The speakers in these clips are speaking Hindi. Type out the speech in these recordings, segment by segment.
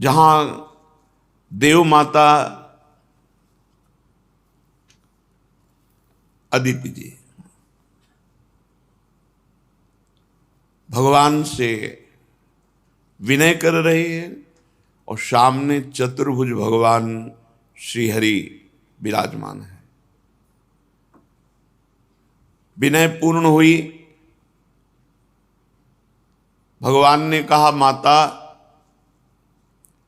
जहां देव माता अदिति जी भगवान से विनय कर रहे हैं और सामने चतुर्भुज भगवान श्रीहरि विराजमान है। विनय पूर्ण हुई। भगवान ने कहा, माता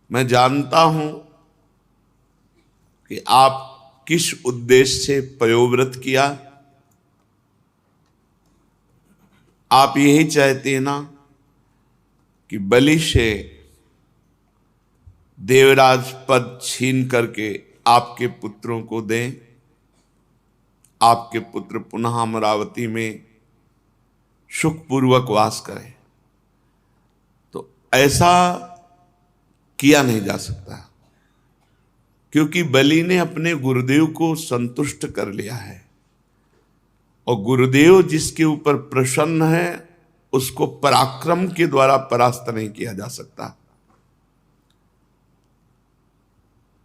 मैं जानता हूं कि आप किस उद्देश्य से पयोव्रत किया। आप यही चाहते हैं ना कि बलि से देवराज पद छीन करके आपके पुत्रों को दें, आपके पुत्र पुनः अमरावती में सुखपूर्वक वास करें। तो ऐसा किया नहीं जा सकता, क्योंकि बलि ने अपने गुरुदेव को संतुष्ट कर लिया है और गुरुदेव जिसके ऊपर प्रसन्न है उसको पराक्रम के द्वारा परास्त नहीं किया जा सकता।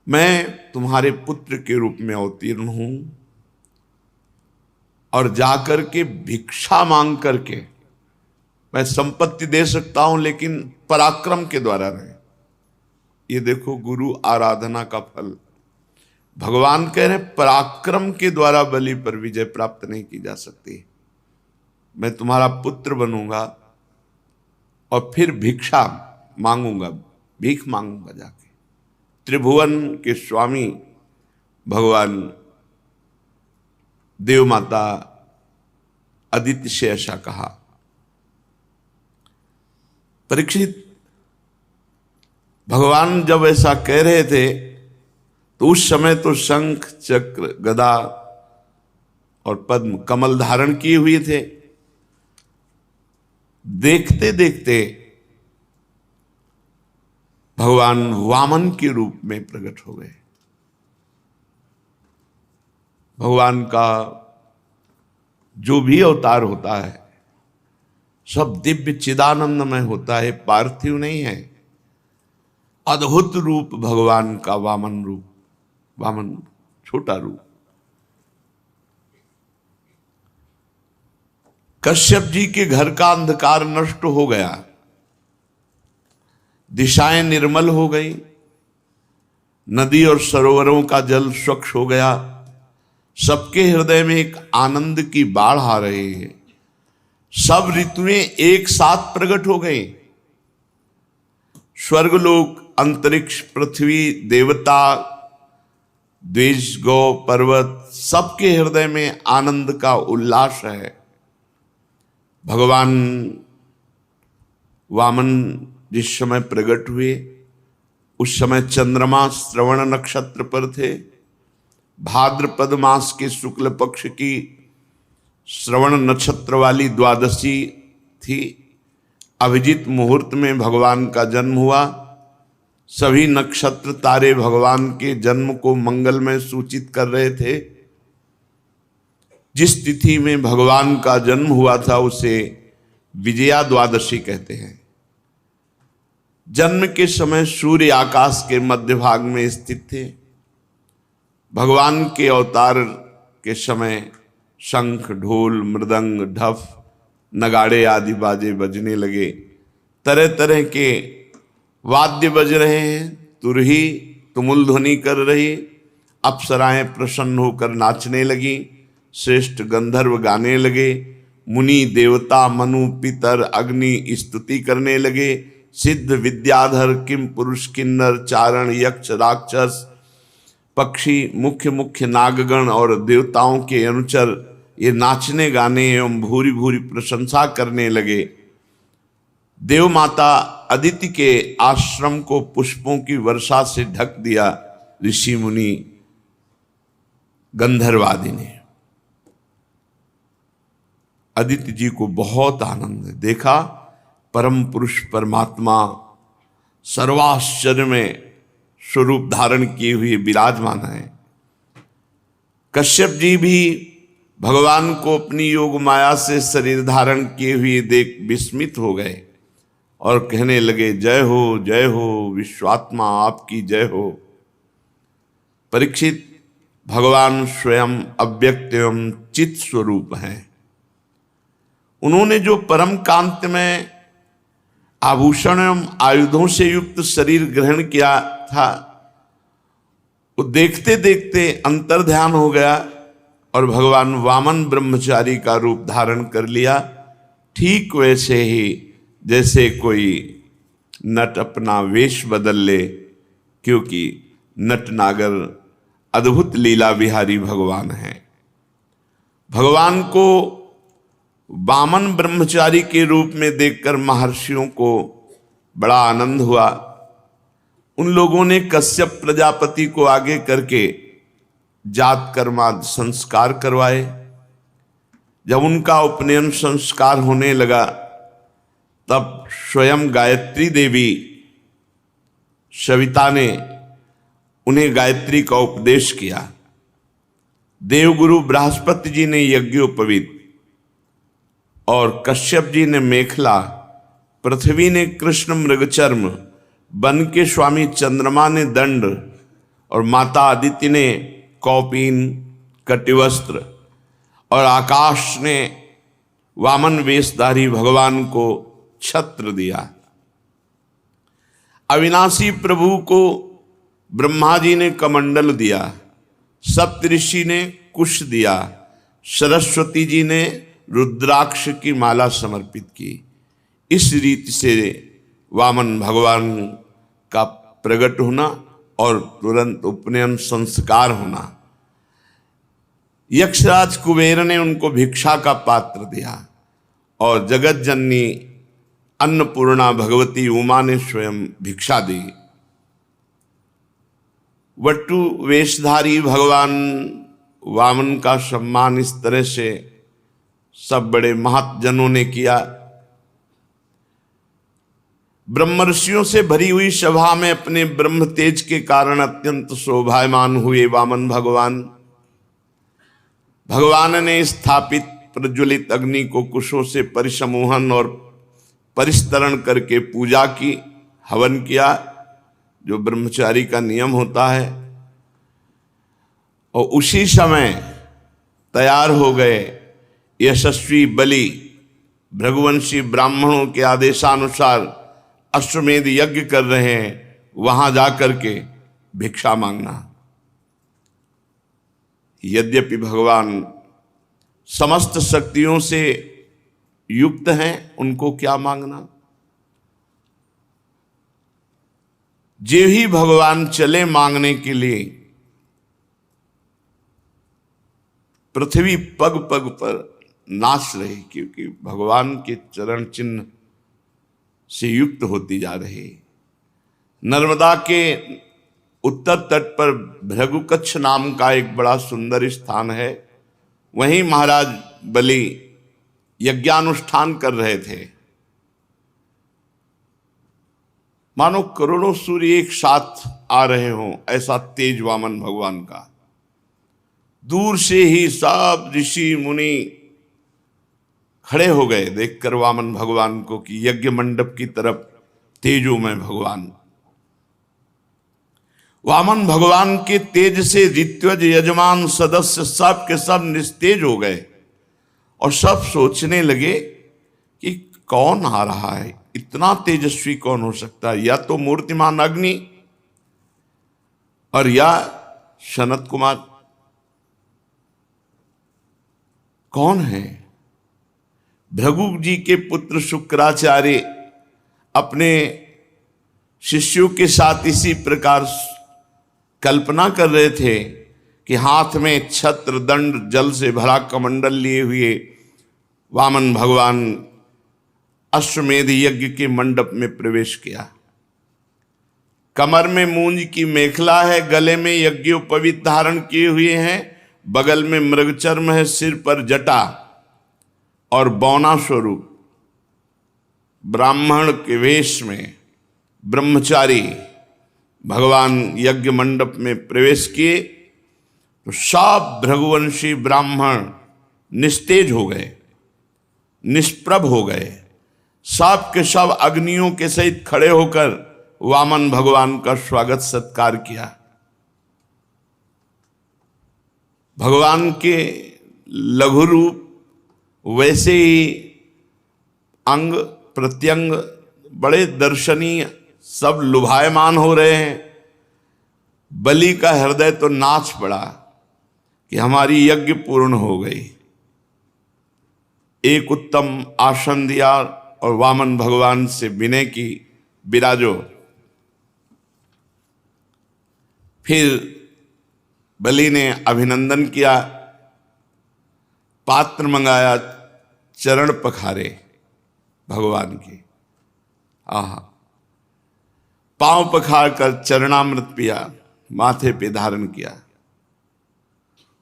मैं तुम्हारे पुत्र के रूप में अवतीर्ण हूं और जाकर के भिक्षा मांग करके मैं संपत्ति दे सकता हूं, लेकिन पराक्रम के द्वारा नहीं। ये देखो गुरु आराधना का फल। भगवान कह रहे पराक्रम के द्वारा बलि पर विजय प्राप्त नहीं की जा सकती। मैं तुम्हारा पुत्र बनूंगा और फिर भिक्षा मांगूंगा, भीख मांगूंगा जाके। त्रिभुवन के स्वामी भगवान देव माता अदिति से ऐसा कहा। परीक्षित, भगवान जब ऐसा कह रहे थे तो उस समय तो शंख चक्र गदा और पद्म कमल धारण किए हुए थे। देखते देखते भगवान वामन के रूप में प्रकट हो गए। भगवान का जो भी अवतार होता है सब दिव्य चिदानंदमय होता है, पार्थिव नहीं है। अद्भुत रूप भगवान का वामन रूप, वामन छोटा रूप। कश्यप जी के घर का अंधकार नष्ट हो गया, दिशाएं निर्मल हो गई, नदी और सरोवरों का जल स्वच्छ हो गया। सबके हृदय में एक आनंद की बाढ़ आ रही है। सब ऋतुएं एक साथ प्रकट हो गई। स्वर्गलोक, अंतरिक्ष, पृथ्वी, देवता, द्विज, गौ, पर्वत, सबके हृदय में आनंद का उल्लास है। भगवान वामन जिस समय प्रकट हुए उस समय चंद्रमा श्रवण नक्षत्र पर थे। भाद्रपद मास के शुक्ल पक्ष की श्रवण नक्षत्र वाली द्वादशी थी। अभिजीत मुहूर्त में भगवान का जन्म हुआ। सभी नक्षत्र तारे भगवान के जन्म को मंगलमय सूचित कर रहे थे। जिस तिथि में भगवान का जन्म हुआ था उसे विजया द्वादशी कहते हैं। जन्म के समय सूर्य आकाश के मध्य भाग में स्थित थे। भगवान के अवतार के समय शंख, ढोल, मृदंग, ढफ, नगाड़े आदि बाजे बजने लगे। तरह तरह के वाद्य बज रहे हैं। तुरही तुमुल ध्वनि कर रही। अप्सराएं प्रसन्न होकर नाचने लगी। श्रेष्ठ गंधर्व गाने लगे। मुनि, देवता, मनु, पितर, अग्नि स्तुति करने लगे। सिद्ध, विद्याधर, किम पुरुष, किन्नर, चारण, यक्ष, राक्षस, पक्षी, मुख्य मुख्य नागगण और देवताओं के अनुचर ये नाचने गाने एवं भूरी भूरी प्रशंसा करने लगे। देव माता अदिति के आश्रम को पुष्पों की वर्षा से ढक दिया ऋषि मुनि गंधर्वादि ने। अदिति जी को बहुत आनंद देखा। परम पुरुष परमात्मा सर्वाश्चर्य में स्वरूप धारण किए हुए विराजमान है। कश्यप जी भी भगवान को अपनी योग माया से शरीर धारण किए हुए देख विस्मित हो गए। और कहने लगे, जय हो विश्वात्मा, आपकी जय हो। परीक्षित, भगवान स्वयं अव्यक्त एवं चित स्वरूप हैं। उन्होंने जो परम कांत में आभूषण एवं आयुधों से युक्त शरीर ग्रहण किया था, वो देखते देखते अंतर्ध्यान हो गया और भगवान वामन ब्रह्मचारी का रूप धारण कर लिया। ठीक वैसे ही जैसे कोई नट अपना वेश बदल ले, क्योंकि नट नागर अद्भुत लीला विहारी भगवान हैं। भगवान को वामन ब्रह्मचारी के रूप में देखकर महर्षियों को बड़ा आनंद हुआ। उन लोगों ने कश्यप प्रजापति को आगे करके जात कर्मादि संस्कार करवाए। जब उनका उपनयन संस्कार होने लगा, तब स्वयं गायत्री देवी सविता ने उन्हें गायत्री का उपदेश किया। देवगुरु बृहस्पति जी ने यज्ञोपवीत और कश्यप जी ने मेखला, पृथ्वी ने कृष्ण मृगचर्म, वन के स्वामी चंद्रमा ने दंड और माता आदित्य ने कौपीन कटिवस्त्र और आकाश ने वामन वेशधारी भगवान को छत्र दिया। अविनाशी प्रभु को ब्रह्मा जी ने कमंडल दिया, सप्तऋषि ने कुश दिया, सरस्वती जी ने रुद्राक्ष की माला समर्पित की। इस रीति से वामन भगवान का प्रकट होना और तुरंत उपनयन संस्कार होना। यक्षराज कुबेर ने उनको भिक्षा का पात्र दिया और जगत जननी अन्नपूर्णा भगवती उमा ने स्वयं भिक्षा दी। वटु वेशधारी भगवान वामन का सम्मान इस तरह से सब बड़े महाजनों ने किया। ब्रह्मर्षियों से भरी हुई सभा में अपने ब्रह्म तेज के कारण अत्यंत शोभायमान हुए वामन भगवान। भगवान ने स्थापित प्रज्वलित अग्नि को कुशों से परिसमूहन और परिस्तरण करके पूजा की, हवन किया, जो ब्रह्मचारी का नियम होता है। और उसी समय तैयार हो गए यशस्वी बलि। भृगुवंशी ब्राह्मणों के आदेशानुसार अश्वमेध यज्ञ कर रहे हैं, वहां जाकर के भिक्षा मांगना। यद्यपि भगवान समस्त शक्तियों से युक्त हैं, उनको क्या मांगना। जे ही भगवान चले मांगने के लिए, पृथ्वी पग पग पर नाच रही, क्योंकि भगवान के चरण चिन्ह से युक्त होती जा रही। नर्मदा के उत्तर तट पर भृगुकच्छ नाम का एक बड़ा सुंदर स्थान है। वहीं महाराज बलि यज्ञानुष्ठान कर रहे थे। मानो करोड़ों सूर्य एक साथ आ रहे हों, ऐसा तेज वामन भगवान का। दूर से ही सब ऋषि मुनि खड़े हो गए देखकर वामन भगवान को कि यज्ञ मंडप की तरफ तेजो में भगवान। वामन भगवान के तेज से ऋत्विज यजमान सदस्य सब के सब निस्तेज हो गए और सब सोचने लगे कि कौन आ रहा है, इतना तेजस्वी कौन हो सकता है। या तो मूर्तिमान अग्नि और या सनत कुमार। कौन है? भृगु जी के पुत्र शुक्राचार्य अपने शिष्यों के साथ इसी प्रकार कल्पना कर रहे थे कि हाथ में छत्र दंड जल से भरा कमंडल लिए हुए वामन भगवान अश्वमेध यज्ञ के मंडप में प्रवेश किया। कमर में मूंज की मेखला है, गले में यज्ञोपवीत धारण किए हुए हैं, बगल में मृगचर्म है, सिर पर जटा और बौना स्वरूप ब्राह्मण के वेश में ब्रह्मचारी भगवान यज्ञ मंडप में प्रवेश किए तो सब भृगुवंशी ब्राह्मण निस्तेज हो गए, निष्प्रभ हो गए। सब के सब अग्नियों के सहित खड़े होकर वामन भगवान का स्वागत सत्कार किया। भगवान के लघु रूप वैसे ही अंग प्रत्यंग बड़े दर्शनीय, सब लुभायमान हो रहे हैं। बलि का हृदय तो नाच पड़ा कि हमारी यज्ञ पूर्ण हो गई। एक उत्तम आसन दिया और वामन भगवान से विनय की, विराजो। फिर बलि ने अभिनंदन किया, पात्र मंगाया, चरण पखारे भगवान के। आहा, पांव पखार कर चरणामृत पिया, माथे पे धारण किया।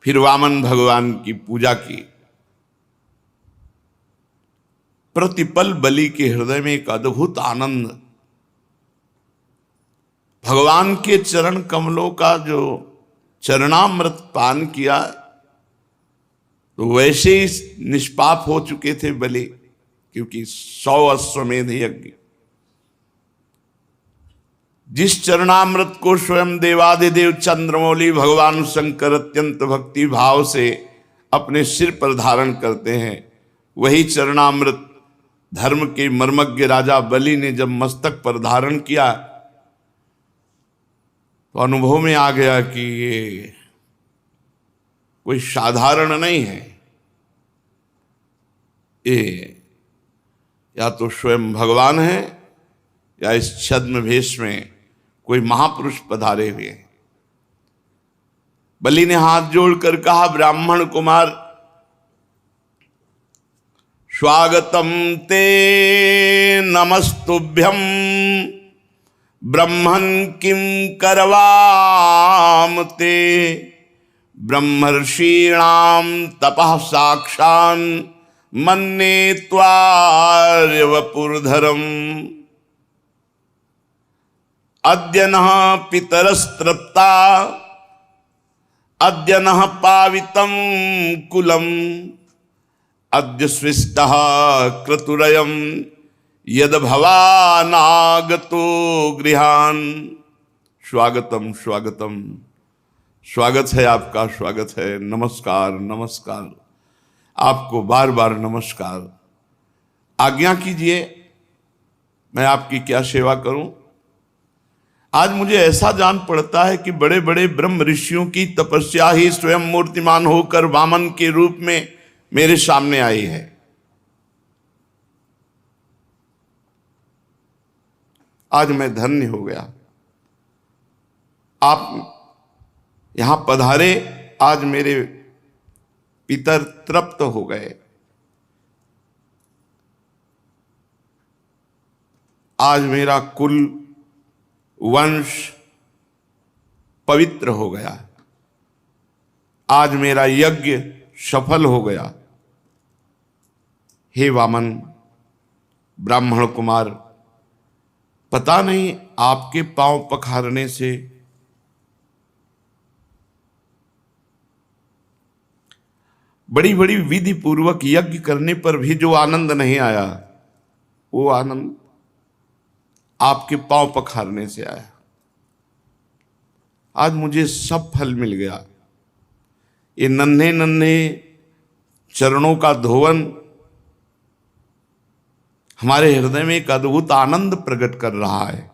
फिर वामन भगवान की पूजा की। प्रतिपल बलि के हृदय में एक अद्भुत आनंद, भगवान के चरण कमलों का जो चरणामृत पान किया तो वैसे ही निष्पाप हो चुके थे बलि, क्योंकि 100 अश्वमेध यज्ञ। जिस चरणामृत को स्वयं देवादिदेव चंद्रमौली भगवान शंकर अत्यंत भक्ति भाव से अपने सिर पर धारण करते हैं, वही चरणामृत धर्म के मर्मज्ञ राजा बलि ने जब मस्तक पर धारण किया तो अनुभव में आ गया कि ये कोई साधारण नहीं है। ये या तो स्वयं भगवान है या इस छद्म भेष में कोई महापुरुष पधारे हुए हैं। बलि ने हाथ जोड़कर कहा, ब्राह्मण कुमार, स्वागतम ते नमस्तुभ्यं ब्रह्मन् किं करवाम ते ब्रह्मर्षीणां तपः साक्षान् मन्ये त्वार्यवपुर्धरम् अद्य नः पितरस्तृप्ता अद्य नः पावितं कुलम् अद्य स्विष्टः क्रतुरयम् यद भवानागतो गृहान। स्वागतम स्वागतम, स्वागत है आपका, स्वागत है। नमस्कार नमस्कार, आपको बार बार नमस्कार। आज्ञा कीजिए, मैं आपकी क्या सेवा करूं। आज मुझे ऐसा जान पड़ता है कि बड़े बड़े ब्रह्म ऋषियों की तपस्या ही स्वयं मूर्तिमान होकर वामन के रूप में मेरे सामने आई है। आज मैं धन्य हो गया, आप यहां पधारे। आज मेरे पितर तृप्त हो गए। आज मेरा कुल वंश पवित्र हो गया। आज मेरा यज्ञ सफल हो गया। हे वामन ब्राह्मण कुमार, पता नहीं आपके पांव पखारने से बड़ी बड़ी विधि पूर्वक यज्ञ करने पर भी जो आनंद नहीं आया, वो आनंद आपके पांव पखारने से आया। आज मुझे सब फल मिल गया। ये नन्हे नन्हे चरणों का धोवन हमारे हृदय में एक अद्भुत आनंद प्रकट कर रहा है।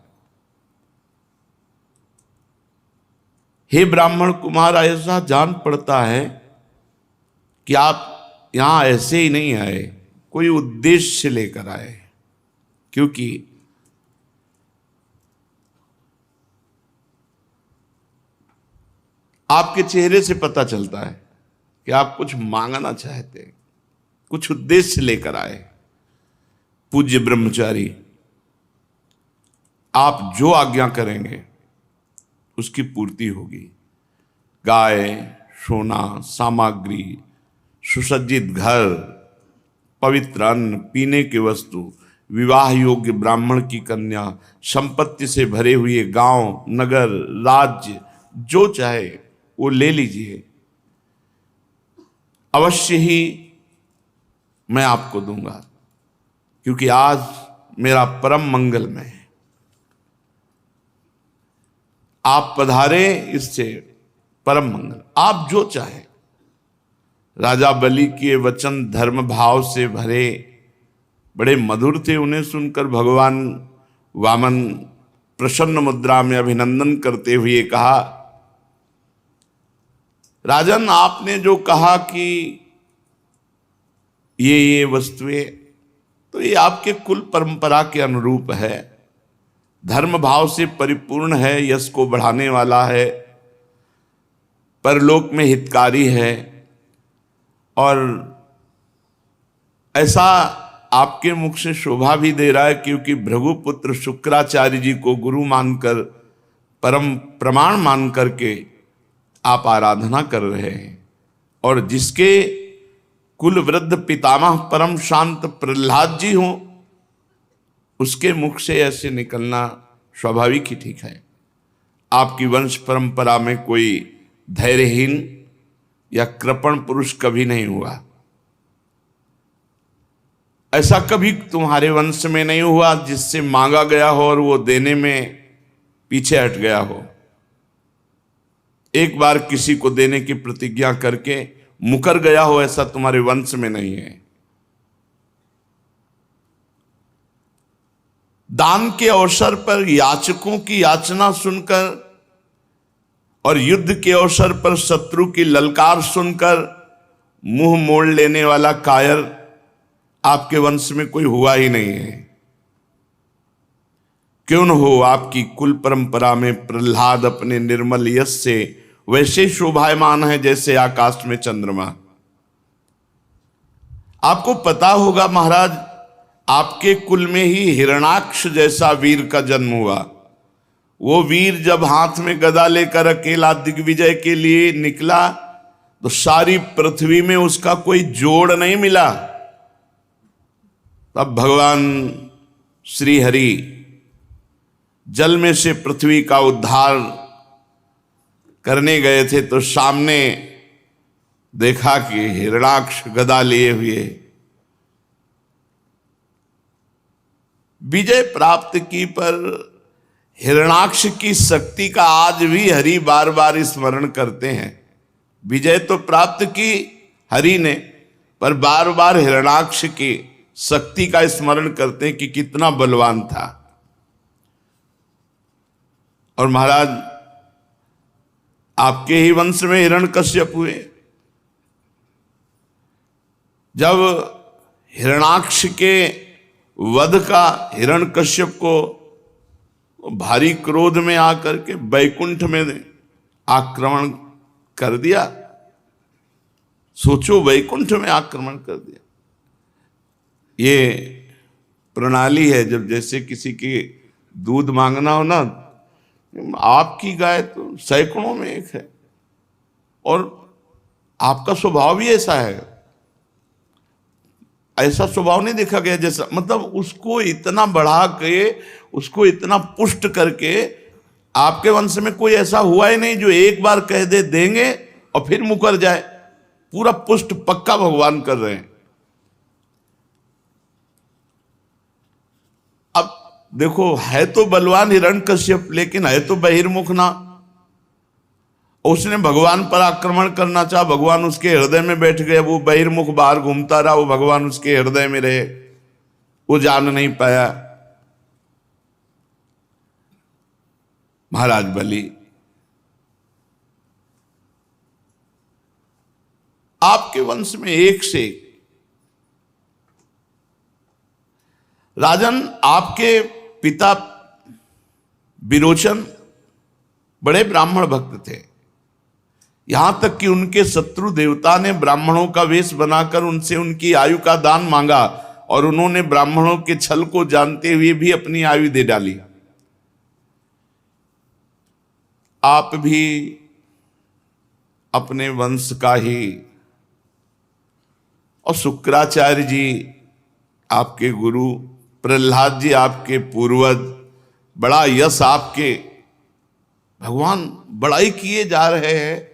हे ब्राह्मण कुमार, ऐसा जान पड़ता है कि आप यहां ऐसे ही नहीं आए, कोई उद्देश्य लेकर आए। क्योंकि आपके चेहरे से पता चलता है कि आप कुछ मांगना चाहते हैं, कुछ उद्देश्य लेकर आए। पूज्य ब्रह्मचारी, आप जो आज्ञा करेंगे उसकी पूर्ति होगी। गाय, सोना, सामग्री, सुसज्जित घर, पवित्र अन्न, पीने की वस्तु, विवाह योग्य ब्राह्मण की कन्या, संपत्ति से भरे हुए गांव, नगर, राज्य, जो चाहे वो ले लीजिए। अवश्य ही मैं आपको दूंगा, क्योंकि आज मेरा परम मंगलमय है। आप पधारे, इससे परम मंगल। आप जो चाहे। राजा बलि के वचन धर्म भाव से भरे, बड़े मधुर थे। उन्हें सुनकर भगवान वामन प्रसन्न मुद्रा में अभिनंदन करते हुए कहा, राजन, आपने जो कहा कि ये वस्तुएं, तो ये आपके कुल परंपरा के अनुरूप है, धर्म भाव से परिपूर्ण है, यश को बढ़ाने वाला है, परलोक में हितकारी है। और ऐसा आपके मुख से शोभा भी दे रहा है, क्योंकि भृगुपुत्र शुक्राचार्य जी को गुरु मानकर, परम प्रमाण मान करके आप आराधना कर रहे हैं। और जिसके कुल वृद्ध पितामह परम शांत प्रहलाद जी हों, उसके मुख से ऐसे निकलना स्वाभाविक ही ठीक है। आपकी वंश परंपरा में कोई धैर्यहीन या कृपण पुरुष कभी नहीं हुआ। ऐसा कभी तुम्हारे वंश में नहीं हुआ जिससे मांगा गया हो और वो देने में पीछे हट गया हो। एक बार किसी को देने की प्रतिज्ञा करके मुकर गया हो, ऐसा तुम्हारे वंश में नहीं है। दान के अवसर पर याचकों की याचना सुनकर और युद्ध के अवसर पर शत्रु की ललकार सुनकर मुंह मोड़ लेने वाला कायर आपके वंश में कोई हुआ ही नहीं है। क्यों न हो, आपकी कुल परंपरा में प्रहलाद अपने निर्मल यश से वैसे शोभायमान है जैसे आकाश में चंद्रमा। आपको पता होगा महाराज, आपके कुल में ही हिरणाक्ष जैसा वीर का जन्म हुआ। वो वीर जब हाथ में गदा लेकर अकेला दिग्विजय के लिए निकला, तो सारी पृथ्वी में उसका कोई जोड़ नहीं मिला। तब भगवान श्री हरि जल में से पृथ्वी का उद्धार करने गए थे, तो सामने देखा कि हिरणाक्ष गदा लिए हुए विजय प्राप्त की। पर हिरणाक्ष की शक्ति का आज भी हरि बार बार स्मरण करते हैं। विजय तो प्राप्त की हरि ने, पर बार बार हिरणाक्ष की शक्ति का स्मरण करते हैं कि कितना बलवान था। और महाराज, आपके ही वंश में हिरण्यकश्यप हुए। जब हिरणाक्ष के वध का हिरण्यकश्यप को भारी क्रोध में आकर के वैकुंठ में आक्रमण कर दिया। सोचो, वैकुंठ में आक्रमण कर दिया। ये प्रणाली है, जब जैसे किसी की दूध मांगना हो ना, आपकी गाय तो सैकड़ों में एक है और आपका स्वभाव भी ऐसा है। ऐसा स्वभाव नहीं देखा गया जैसा, मतलब उसको इतना बढ़ा के, उसको इतना पुष्ट करके, आपके वंश में कोई ऐसा हुआ ही नहीं जो एक बार कह दे देंगे और फिर मुकर जाए। पूरा पुष्ट पक्का भगवान कर रहे हैं। अब देखो, है तो बलवान हिरण्यकश्यप, लेकिन है तो बहिर्मुख ना। उसने भगवान पर आक्रमण करना चाहा, भगवान उसके हृदय में बैठ गए। वो बहिर्मुख बाहर घूमता रहा, वो भगवान उसके हृदय में रहे, वो जान नहीं पाया। महाराज बलि, आपके वंश में एक से एक राजन, आपके पिता विरोचन बड़े ब्राह्मण भक्त थे। यहां तक कि उनके शत्रु देवता ने ब्राह्मणों का वेश बनाकर उनसे उनकी आयु का दान मांगा, और उन्होंने ब्राह्मणों के छल को जानते हुए भी अपनी आयु दे डाली। आप भी अपने वंश का ही, और शुक्राचार्य जी आपके गुरु, प्रहलाद जी आपके पूर्वज, बड़ा यश आपके, भगवान बड़ाई किए जा रहे हैं।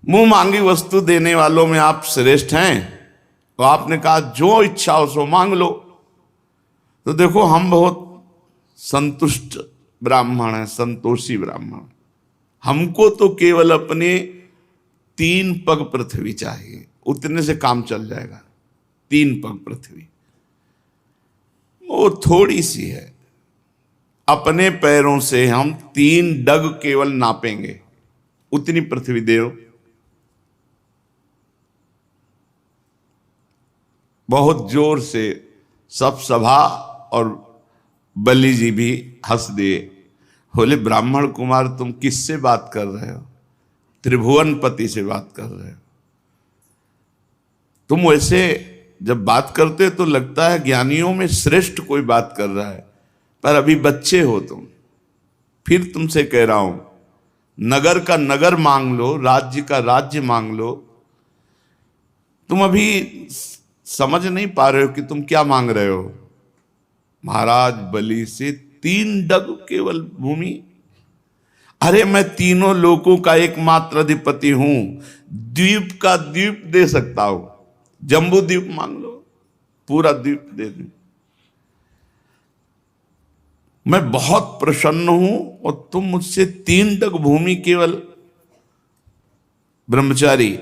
मुंह मांगी वस्तु देने वालों में आप श्रेष्ठ हैं। तो आपने कहा जो इच्छा हो सो मांग लो। तो देखो हम बहुत संतुष्ट ब्राह्मण हैं, संतोषी ब्राह्मण। हमको तो केवल अपने 3 पग पृथ्वी चाहिए, उतने से काम चल जाएगा। 3 पग पृथ्वी वो थोड़ी सी है, अपने पैरों से हम 3 डग केवल नापेंगे, उतनी पृथ्वी दे दो। बहुत जोर से सब सभा और बलि जी भी हंस दिए, बोले ब्राह्मण कुमार तुम किससे बात कर रहे हो? त्रिभुवनपति से बात कर रहे हो। तुम वैसे जब बात करते तो लगता है ज्ञानियों में श्रेष्ठ कोई बात कर रहा है, पर अभी बच्चे हो तुम। फिर तुमसे कह रहा हूं, नगर का नगर मांग लो, राज्य का राज्य मांग लो। तुम अभी समझ नहीं पा रहे हो कि तुम क्या मांग रहे हो। महाराज बलि से 3 डग केवल भूमि। अरे मैं तीनों लोकों का एकमात्र अधिपति हूं, द्वीप का द्वीप दे सकता हूं। जम्बू द्वीप मांग लो, पूरा द्वीप दे दूं। मैं बहुत प्रसन्न हूं और तुम मुझसे 3 डग भूमि केवल। ब्रह्मचारी,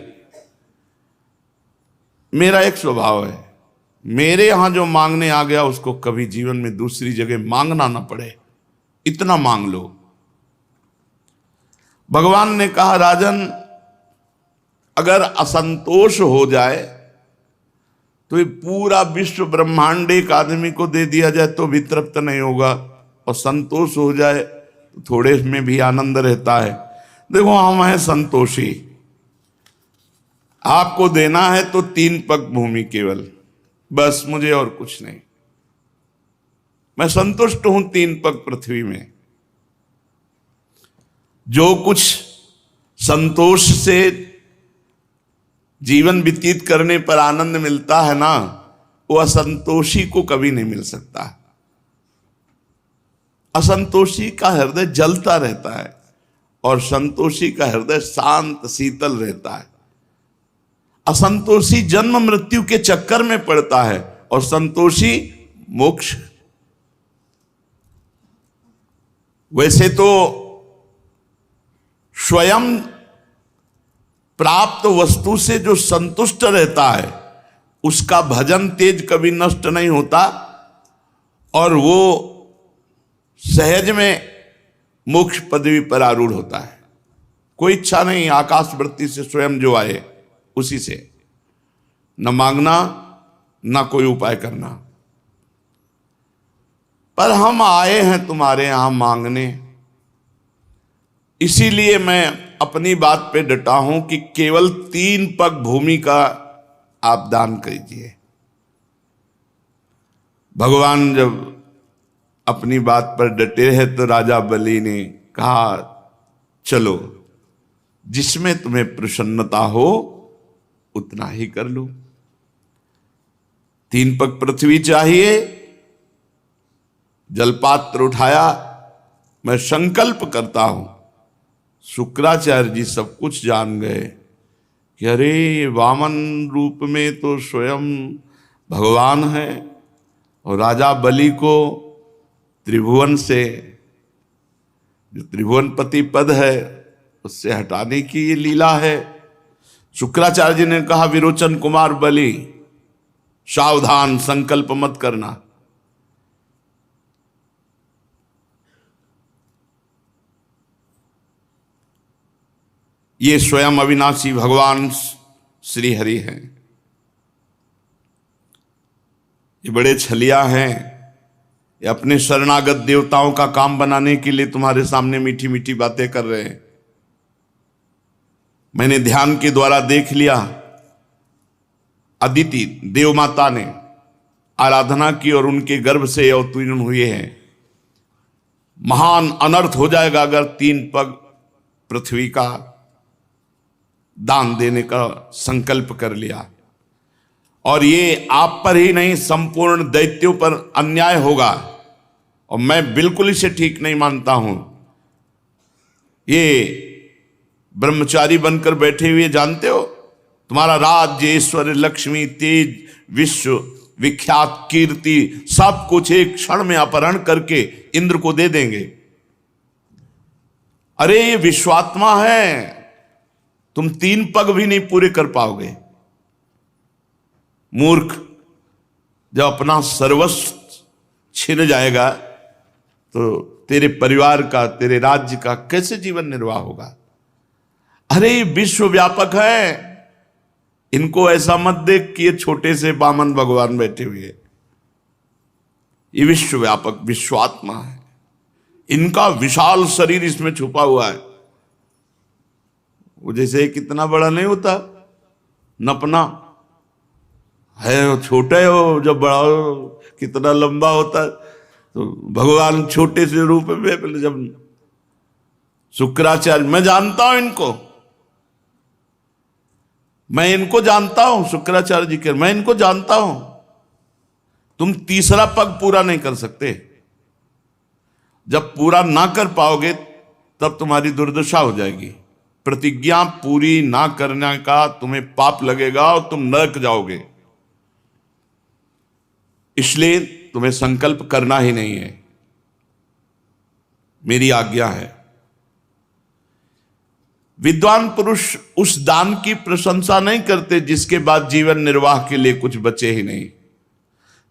मेरा एक स्वभाव है, मेरे यहां जो मांगने आ गया उसको कभी जीवन में दूसरी जगह मांगना ना पड़े, इतना मांग लो। भगवान ने कहा राजन, अगर असंतोष हो जाए तो ये पूरा विश्व ब्रह्मांड एक आदमी को दे दिया जाए तो भी तृप्त नहीं होगा, और संतोष हो जाए तो थोड़े में भी आनंद रहता है। देखो हम हैं संतोषी, आपको देना है तो 3 पग भूमि केवल, बस, मुझे और कुछ नहीं। मैं संतुष्ट हूं 3 पग पृथ्वी में। जो कुछ संतोष से जीवन व्यतीत करने पर आनंद मिलता है ना, वो असंतोषी को कभी नहीं मिल सकता। असंतोषी का हृदय जलता रहता है और संतोषी का हृदय शांत शीतल रहता है। असंतोषी जन्म मृत्यु के चक्कर में पड़ता है और संतोषी मोक्ष। वैसे तो स्वयं प्राप्त वस्तु से जो संतुष्ट रहता है उसका भजन तेज कभी नष्ट नहीं होता और वो सहज में मोक्ष पदवी पर आरूढ़ होता है। कोई इच्छा नहीं, आकाश वृत्ति से स्वयं जो आए उसी से, न मांगना न कोई उपाय करना। पर हम आए हैं तुम्हारे यहां मांगने, इसीलिए मैं अपनी बात पे डटा हूं कि केवल 3 पग भूमि का आप दान कीजिए। भगवान जब अपनी बात पर डटे हैं तो राजा बलि ने कहा चलो, जिसमें तुम्हें प्रसन्नता हो उतना ही कर लो। 3 पग पृथ्वी चाहिए। जलपात्र उठाया, मैं संकल्प करता हूं। शुक्राचार्य जी सब कुछ जान गए कि अरे वामन रूप में तो स्वयं भगवान है और राजा बलि को त्रिभुवन से, जो त्रिभुवनपति पद है, उससे हटाने की ये लीला है। शुक्राचार्य जी ने कहा विरोचन कुमार बलि, सावधान, संकल्प मत करना। ये स्वयं अविनाशी भगवान श्री हरि हैं। ये बड़े छलिया हैं, ये अपने शरणागत देवताओं का काम बनाने के लिए तुम्हारे सामने मीठी मीठी बातें कर रहे हैं। मैंने ध्यान के द्वारा देख लिया, अदिति देव माता ने आराधना की और उनके गर्भ से अवतीर्ण हुए हैं। महान अनर्थ हो जाएगा अगर 3 पग पृथ्वी का दान देने का संकल्प कर लिया, और ये आप पर ही नहीं संपूर्ण दैत्यों पर अन्याय होगा, और मैं बिल्कुल इसे ठीक नहीं मानता हूं। ये ब्रह्मचारी बनकर बैठे हुए जानते हो, तुम्हारा राज्य, ऐश्वर्य, लक्ष्मी, तेज, विश्व विख्यात, कीर्ति, सब कुछ एक क्षण में अपहरण करके इंद्र को दे देंगे। अरे ये विश्वात्मा है, तुम 3 पग भी नहीं पूरे कर पाओगे। मूर्ख, जब अपना सर्वस्व छिन जाएगा तो तेरे परिवार का, तेरे राज्य का कैसे जीवन निर्वाह होगा। अरे ये विश्वव्यापक है, इनको ऐसा मत देख कि ये छोटे से बामन भगवान बैठे हुए। ये विश्वव्यापक विश्वात्मा है, इनका विशाल शरीर इसमें छुपा हुआ है। वो जैसे कितना बड़ा नहीं होता नपना है, वो छोटा हो, जब बड़ा हो कितना लंबा होता है। तो भगवान छोटे से रूप में, जब शुक्राचार्य, मैं जानता हूं इनको, मैं इनको जानता हूं, शुक्राचार्य जी के, मैं इनको जानता हूं। तुम तीसरा पग पूरा नहीं कर सकते। जब पूरा ना कर पाओगे तब तुम्हारी दुर्दशा हो जाएगी। प्रतिज्ञा पूरी ना करने का तुम्हें पाप लगेगा और तुम नरक जाओगे। इसलिए तुम्हें संकल्प करना ही नहीं है, मेरी आज्ञा है। विद्वान पुरुष उस दान की प्रशंसा नहीं करते जिसके बाद जीवन निर्वाह के लिए कुछ बचे ही नहीं।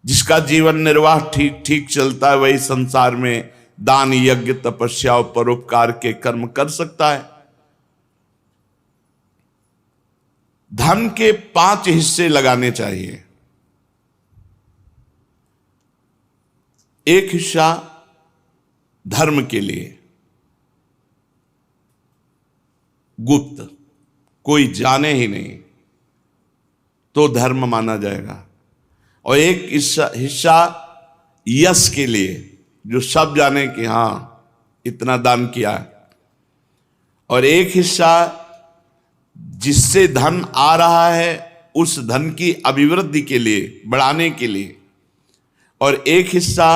जिसका जीवन निर्वाह ठीक ठीक चलता है वही संसार में दान, यज्ञ, तपस्या और परोपकार के कर्म कर सकता है। धन के 5 हिस्से लगाने चाहिए। एक हिस्सा धर्म के लिए, गुप्त, कोई जाने ही नहीं तो धर्म माना जाएगा। और एक हिस्सा यश के लिए, जो सब जाने कि हां इतना दान किया है। और एक हिस्सा जिससे धन आ रहा है उस धन की अभिवृद्धि के लिए, बढ़ाने के लिए। और एक हिस्सा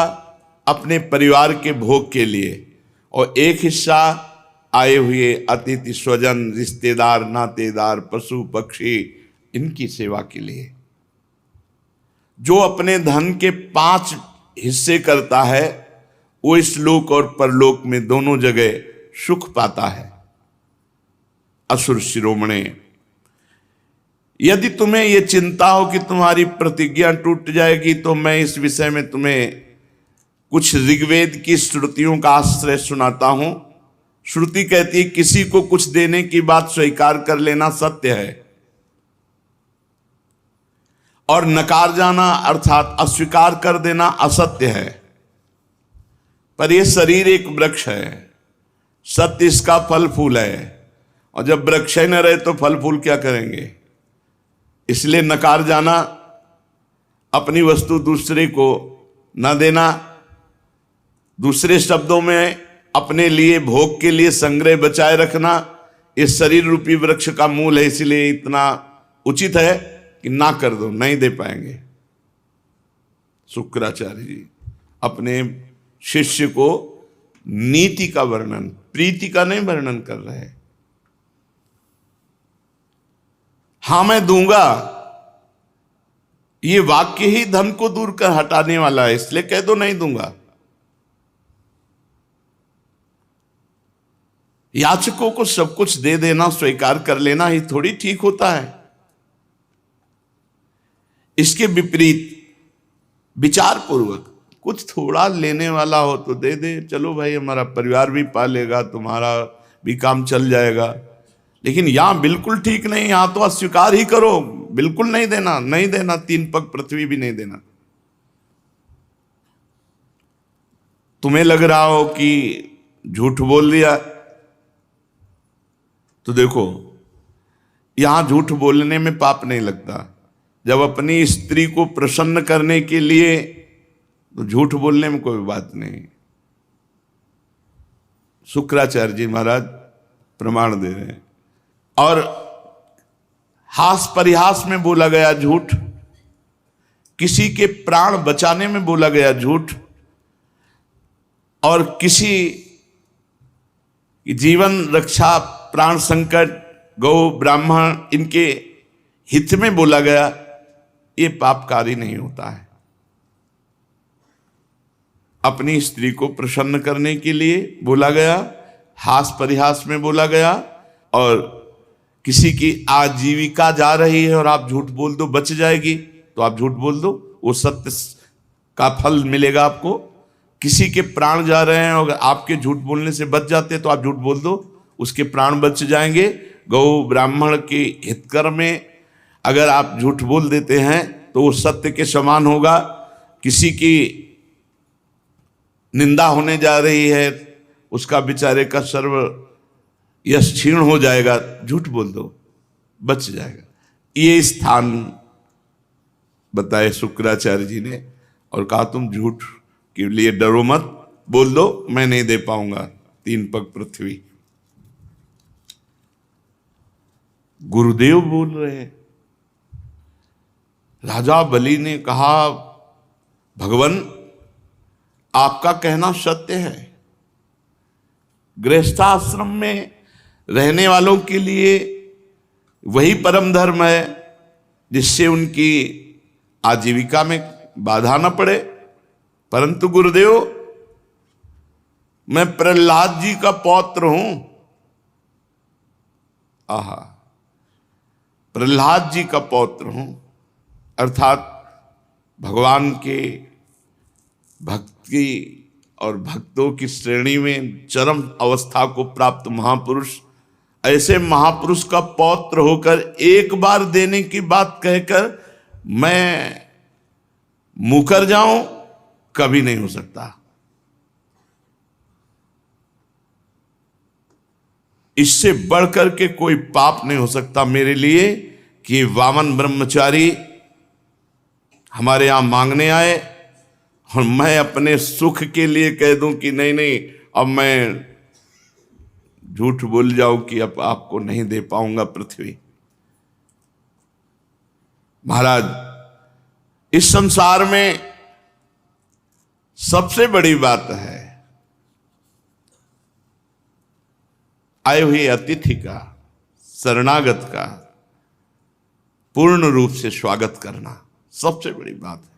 अपने परिवार के भोग के लिए। और एक हिस्सा आए हुए अतिथि, स्वजन, रिश्तेदार, नातेदार, पशु पक्षी, इनकी सेवा के लिए। जो अपने धन के 5 हिस्से करता है वो इस लोक और परलोक में दोनों जगह सुख पाता है। असुर शिरोमणे, यदि तुम्हें यह चिंता हो कि तुम्हारी प्रतिज्ञा टूट जाएगी तो मैं इस विषय में तुम्हें कुछ ऋग्वेद की श्रुतियों का आश्रय सुनाता हूं। श्रुति कहती है किसी को कुछ देने की बात स्वीकार कर लेना सत्य है, और नकार जाना अर्थात अस्वीकार कर देना असत्य है। पर यह शरीर एक वृक्ष है, सत्य इसका फल फूल है। और जब वृक्ष ही न रहे तो फल फूल क्या करेंगे। इसलिए नकार जाना, अपनी वस्तु दूसरे को न देना, दूसरे शब्दों में अपने लिए भोग के लिए संग्रह बचाए रखना, इस शरीर रूपी वृक्ष का मूल है। इसलिए इतना उचित है कि ना कर दो, नहीं दे पाएंगे। शुक्राचार्य जी अपने शिष्य को नीति का वर्णन, प्रीति का नहीं वर्णन कर रहे हैं। हां मैं दूंगा, ये वाक्य ही धन को दूर कर हटाने वाला है, इसलिए कह दो नहीं दूंगा। याचकों को सब कुछ दे देना, स्वीकार कर लेना ही थोड़ी ठीक होता है। इसके विपरीत विचार पूर्वक कुछ थोड़ा लेने वाला हो तो दे दे, चलो भाई हमारा परिवार भी पालेगा, तुम्हारा भी काम चल जाएगा। लेकिन यहां बिल्कुल ठीक नहीं, यहां तो अस्वीकार ही करो, बिल्कुल नहीं देना, नहीं देना, 3 पग पृथ्वी भी नहीं देना। तुम्हें लग रहा हो कि झूठ बोल दिया, तो देखो यहां झूठ बोलने में पाप नहीं लगता। जब अपनी स्त्री को प्रसन्न करने के लिए, तो झूठ बोलने में कोई बात नहीं। शुक्राचार्य जी महाराज प्रमाण दे रहे हैं। और हास परिहास में बोला गया झूठ, किसी के प्राण बचाने में बोला गया झूठ, और किसी जीवन रक्षा, प्राण संकट, गौ ब्राह्मण, इनके हित में बोला गया ये पापकारी नहीं होता है। अपनी स्त्री को प्रसन्न करने के लिए बोला गया, हास परिहास में बोला गया, और किसी की आजीविका जा रही है और आप झूठ बोल दो बच जाएगी तो आप झूठ बोल दो, वो सत्य का फल मिलेगा आपको। किसी के प्राण जा रहे हैं और आपके झूठ बोलने से बच जाते तो आप झूठ बोल दो, उसके प्राण बच जाएंगे। गौ ब्राह्मण के हितकर में अगर आप झूठ बोल देते हैं तो वो सत्य के समान होगा। किसी की निंदा होने जा रही है, उसका बेचारे का सर्व यश क्षीण हो जाएगा, झूठ बोल दो बच जाएगा। ये स्थान बताए शुक्राचार्य जी ने और कहा तुम झूठ के लिए डरो मत, बोल दो मैं नहीं दे पाऊंगा 3 पग पृथ्वी। गुरुदेव बोल रहे हैं। राजा बलि ने कहा भगवान आपका कहना सत्य है, गृहस्थाश्रम में रहने वालों के लिए वही परम धर्म है जिससे उनकी आजीविका में बाधा न पड़े। परंतु गुरुदेव मैं प्रहलाद जी का पौत्र हूं। आहा, प्रहलाद जी का पौत्र हूं, अर्थात भगवान के भक्ति और भक्तों की श्रेणी में चरम अवस्था को प्राप्त महापुरुष, ऐसे महापुरुष का पौत्र होकर एक बार देने की बात कहकर मैं मुकर जाऊं, कभी नहीं हो सकता। इससे बढ़कर के कोई पाप नहीं हो सकता मेरे लिए कि वामन ब्रह्मचारी हमारे यहां मांगने आए और मैं अपने सुख के लिए कह दूं कि नहीं नहीं अब मैं झूठ बोल जाऊं कि अब आपको नहीं दे पाऊंगा पृथ्वी। महाराज, इस संसार में सबसे बड़ी बात है आए हुए अतिथि का, शरणागत का पूर्ण रूप से स्वागत करना सबसे बड़ी बात है।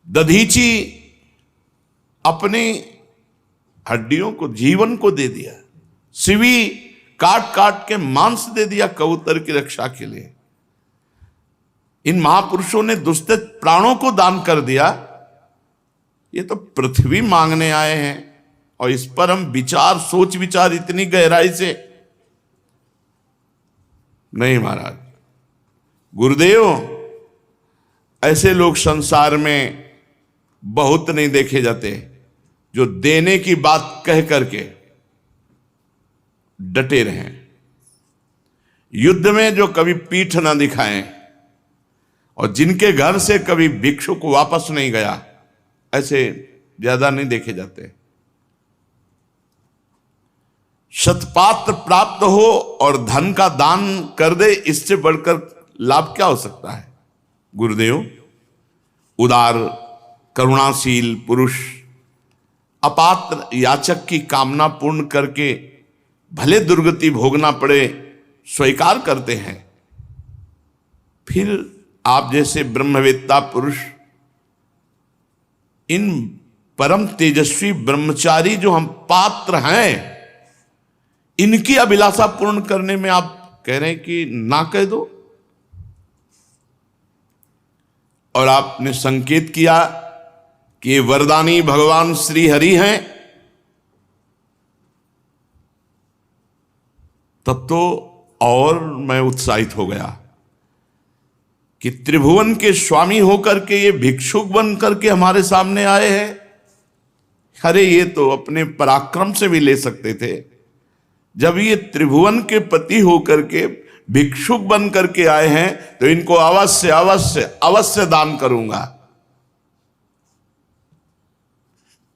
दधीची अपने हड्डियों को, जीवन को दे दिया, सिवी काट काट के मांस दे दिया कबूतर की रक्षा के लिए। इन महापुरुषों ने दुस्तित प्राणों को दान कर दिया। ये तो पृथ्वी मांगने आए हैं और इस पर हम विचार, सोच विचार इतनी गहराई से नहीं। महाराज गुरुदेव, ऐसे लोग संसार में बहुत नहीं देखे जाते जो देने की बात कह करके डटे रहें, युद्ध में जो कभी पीठ ना दिखाएं और जिनके घर से कभी भिक्षुक वापस नहीं गया, ऐसे ज्यादा नहीं देखे जाते। शतपात्र प्राप्त हो और धन का दान कर दे, इससे बढ़कर लाभ क्या हो सकता है। गुरुदेव, उदार करुणाशील पुरुष अपात्र याचक की कामना पूर्ण करके भले दुर्गति भोगना पड़े स्वीकार करते हैं। फिर आप जैसे ब्रह्मवेत्ता पुरुष इन परम तेजस्वी ब्रह्मचारी जो हम पात्र हैं, इनकी अभिलाषा पूर्ण करने में आप कह रहे हैं कि ना कह दो। और आपने संकेत किया कि ये वरदानी भगवान श्री हरि हैं, तब तो और मैं उत्साहित हो गया कि त्रिभुवन के स्वामी होकर के ये भिक्षुक बन करके हमारे सामने आए हैं। अरे ये तो अपने पराक्रम से भी ले सकते थे। जब ये त्रिभुवन के पति होकर के भिक्षुक बन करके आए हैं तो इनको अवश्य अवश्य अवश्य दान करूंगा।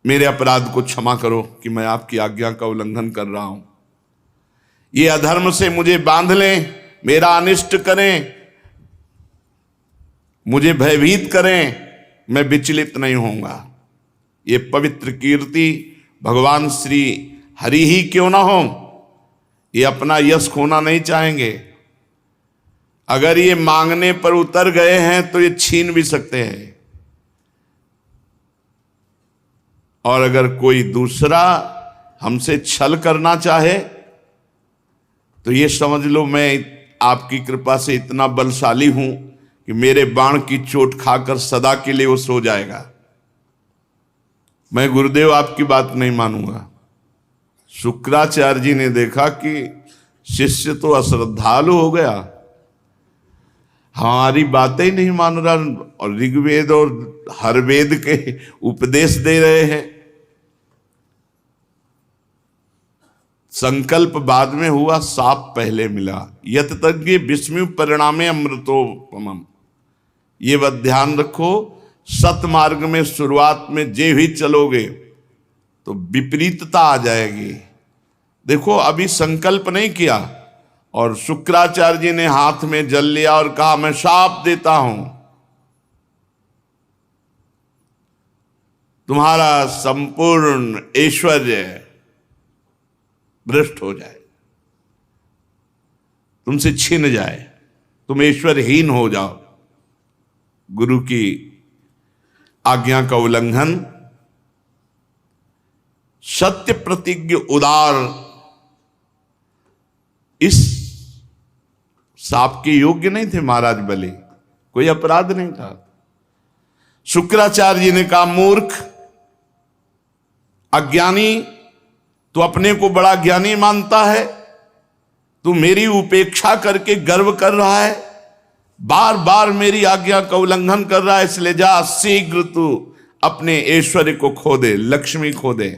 मेरे अपराध को क्षमा करो कि मैं आपकी आज्ञा का उल्लंघन कर रहा हूं। ये अधर्म से मुझे बांध लें, मेरा अनिष्ट करें, मुझे भयभीत करें, मैं विचलित नहीं होऊंगा। ये पवित्र कीर्ति भगवान श्री हरि ही क्यों ना हो, ये अपना यश खोना नहीं चाहेंगे। अगर ये मांगने पर उतर गए हैं तो ये छीन भी सकते हैं। और अगर कोई दूसरा हमसे छल करना चाहे तो ये समझ लो मैं आपकी कृपा से इतना बलशाली हूं कि मेरे बाण की चोट खाकर सदा के लिए वो सो जाएगा। मैं गुरुदेव आपकी बात नहीं मानूंगा। शुक्राचार्य जी ने देखा कि शिष्य तो अश्रद्धालु हो गया, हमारी बातें ही नहीं मान रहा और ऋग्वेद और हर वेद के उपदेश दे रहे हैं। संकल्प बाद में हुआ, साप पहले मिला। यत तज्ञ विस्मय परिणामे अमृतोपमम। ये बात ध्यान रखो, सतमार्ग में शुरुआत में जे भी चलोगे तो विपरीतता आ जाएगी। देखो अभी संकल्प नहीं किया और शुक्राचार्य जी ने हाथ में जल लिया और कहा मैं शाप देता हूं, तुम्हारा संपूर्ण ऐश्वर्य भ्रष्ट हो जाए, तुमसे छिन जाए, तुम ऐश्वर्यहीन हो जाओ। गुरु की आज्ञा का उल्लंघन, सत्य प्रतिज्ञ उदार, इस साप के योग्य नहीं थे महाराज बलि, कोई अपराध नहीं था। शुक्राचार्य जी ने कहा मूर्ख, अज्ञानी, तू अपने को बड़ा ज्ञानी मानता है, तू मेरी उपेक्षा करके गर्व कर रहा है, बार बार मेरी आज्ञा का उल्लंघन कर रहा है, इसलिए जा शीघ्र तू अपने ऐश्वर्य को खो दे, लक्ष्मी खो दे।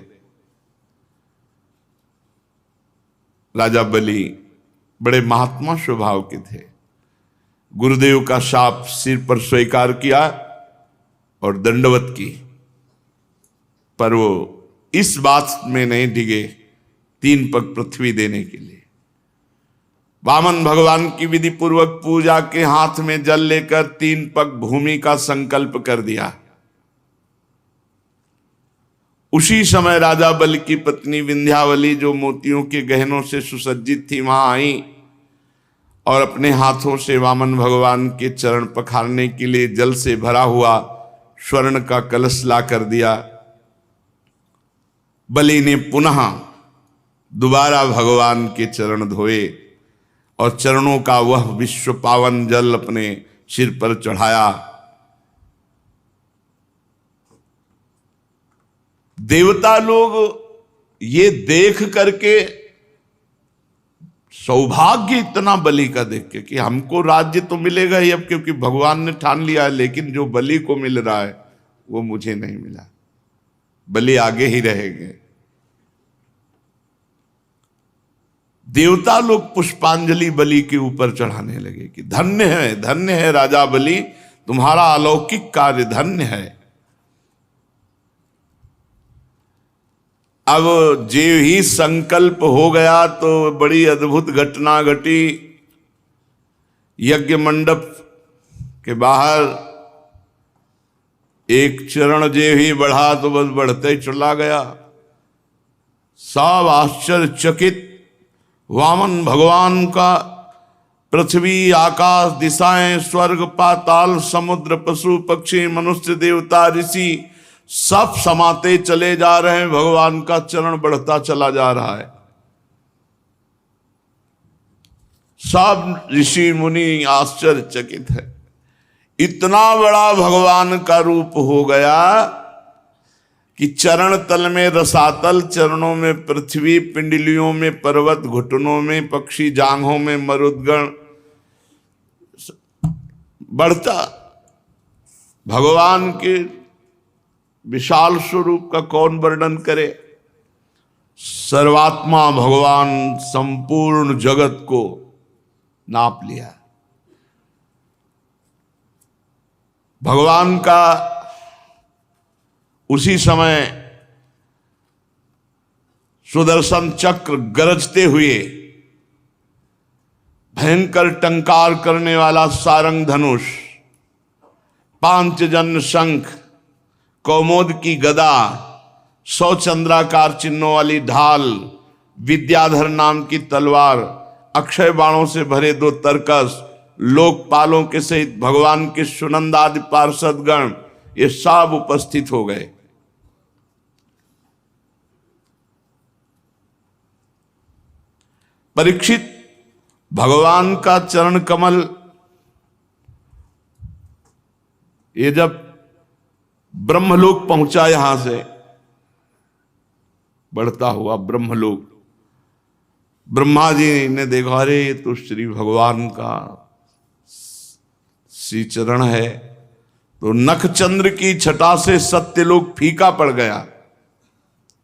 राजा बलि बड़े महात्मा स्वभाव के थे, गुरुदेव का शाप सिर पर स्वीकार किया और दंडवत की, पर वो इस बात में नहीं डिगे 3 पग पृथ्वी देने के लिए। वामन भगवान की विधि पूर्वक पूजा के हाथ में जल लेकर 3 पग भूमि का संकल्प कर दिया। उसी समय राजा बलि की पत्नी विंध्यावली, जो मोतियों के गहनों से सुसज्जित थी, वहां आई और अपने हाथों से वामन भगवान के चरण पखारने के लिए जल से भरा हुआ स्वर्ण का कलश ला कर दिया। बलि ने पुनः दोबारा भगवान के चरण धोए और चरणों का वह विश्व पावन जल अपने सिर पर चढ़ाया। देवता लोग ये देख करके, सौभाग्य इतना बलि का देख के कि हमको राज्य तो मिलेगा ही अब, क्योंकि भगवान ने ठान लिया है, लेकिन जो बलि को मिल रहा है वो मुझे नहीं मिला, बलि आगे ही रहेंगे। देवता लोग पुष्पांजलि बलि के ऊपर चढ़ाने लगे कि धन्य है राजा बलि, तुम्हारा अलौकिक कार्य धन्य है। अब जे ही संकल्प हो गया तो बड़ी अद्भुत घटना घटी। यज्ञ मंडप के बाहर एक चरण जे ही बढ़ा तो बस बढ़ते ही चला गया। सब आश्चर्यचकित, वामन भगवान का पृथ्वी, आकाश, दिशाएं, स्वर्ग, पाताल, समुद्र, पशु पक्षी, मनुष्य, देवता, ऋषि सब समाते चले जा रहे हैं। भगवान का चरण बढ़ता चला जा रहा है। सब ऋषि मुनि आश्चर्यचकित है। इतना बड़ा भगवान का रूप हो गया कि चरण तल में रसातल, चरणों में पृथ्वी, पिंडलियों में पर्वत, घुटनों में पक्षी, जांघों में मरुदगण, बढ़ता भगवान के विशाल स्वरूप का कौन वर्णन करे। सर्वात्मा भगवान संपूर्ण जगत को नाप लिया। भगवान का उसी समय सुदर्शन चक्र गरजते हुए, भयंकर टंकार करने वाला सारंग धनुष, पांचजन्य शंख, कौमोद की गदा, 100 चंद्राकार चिन्हों वाली ढाल, विद्याधर नाम की तलवार, अक्षय बाणों से भरे 2 तरकस, लोकपालों के सहित भगवान के सुनंद आदि पार्षदगण ये सब उपस्थित हो गए। परीक्षित, भगवान का चरण कमल ये जब ब्रह्मलोक पहुंचा, यहां से बढ़ता हुआ ब्रह्मलोक, ब्रह्मा जी ने देखा, अरे ये तो श्री भगवान का श्री चरण है। तो नख चंद्र की छटा से सत्यलोक फीका पड़ गया।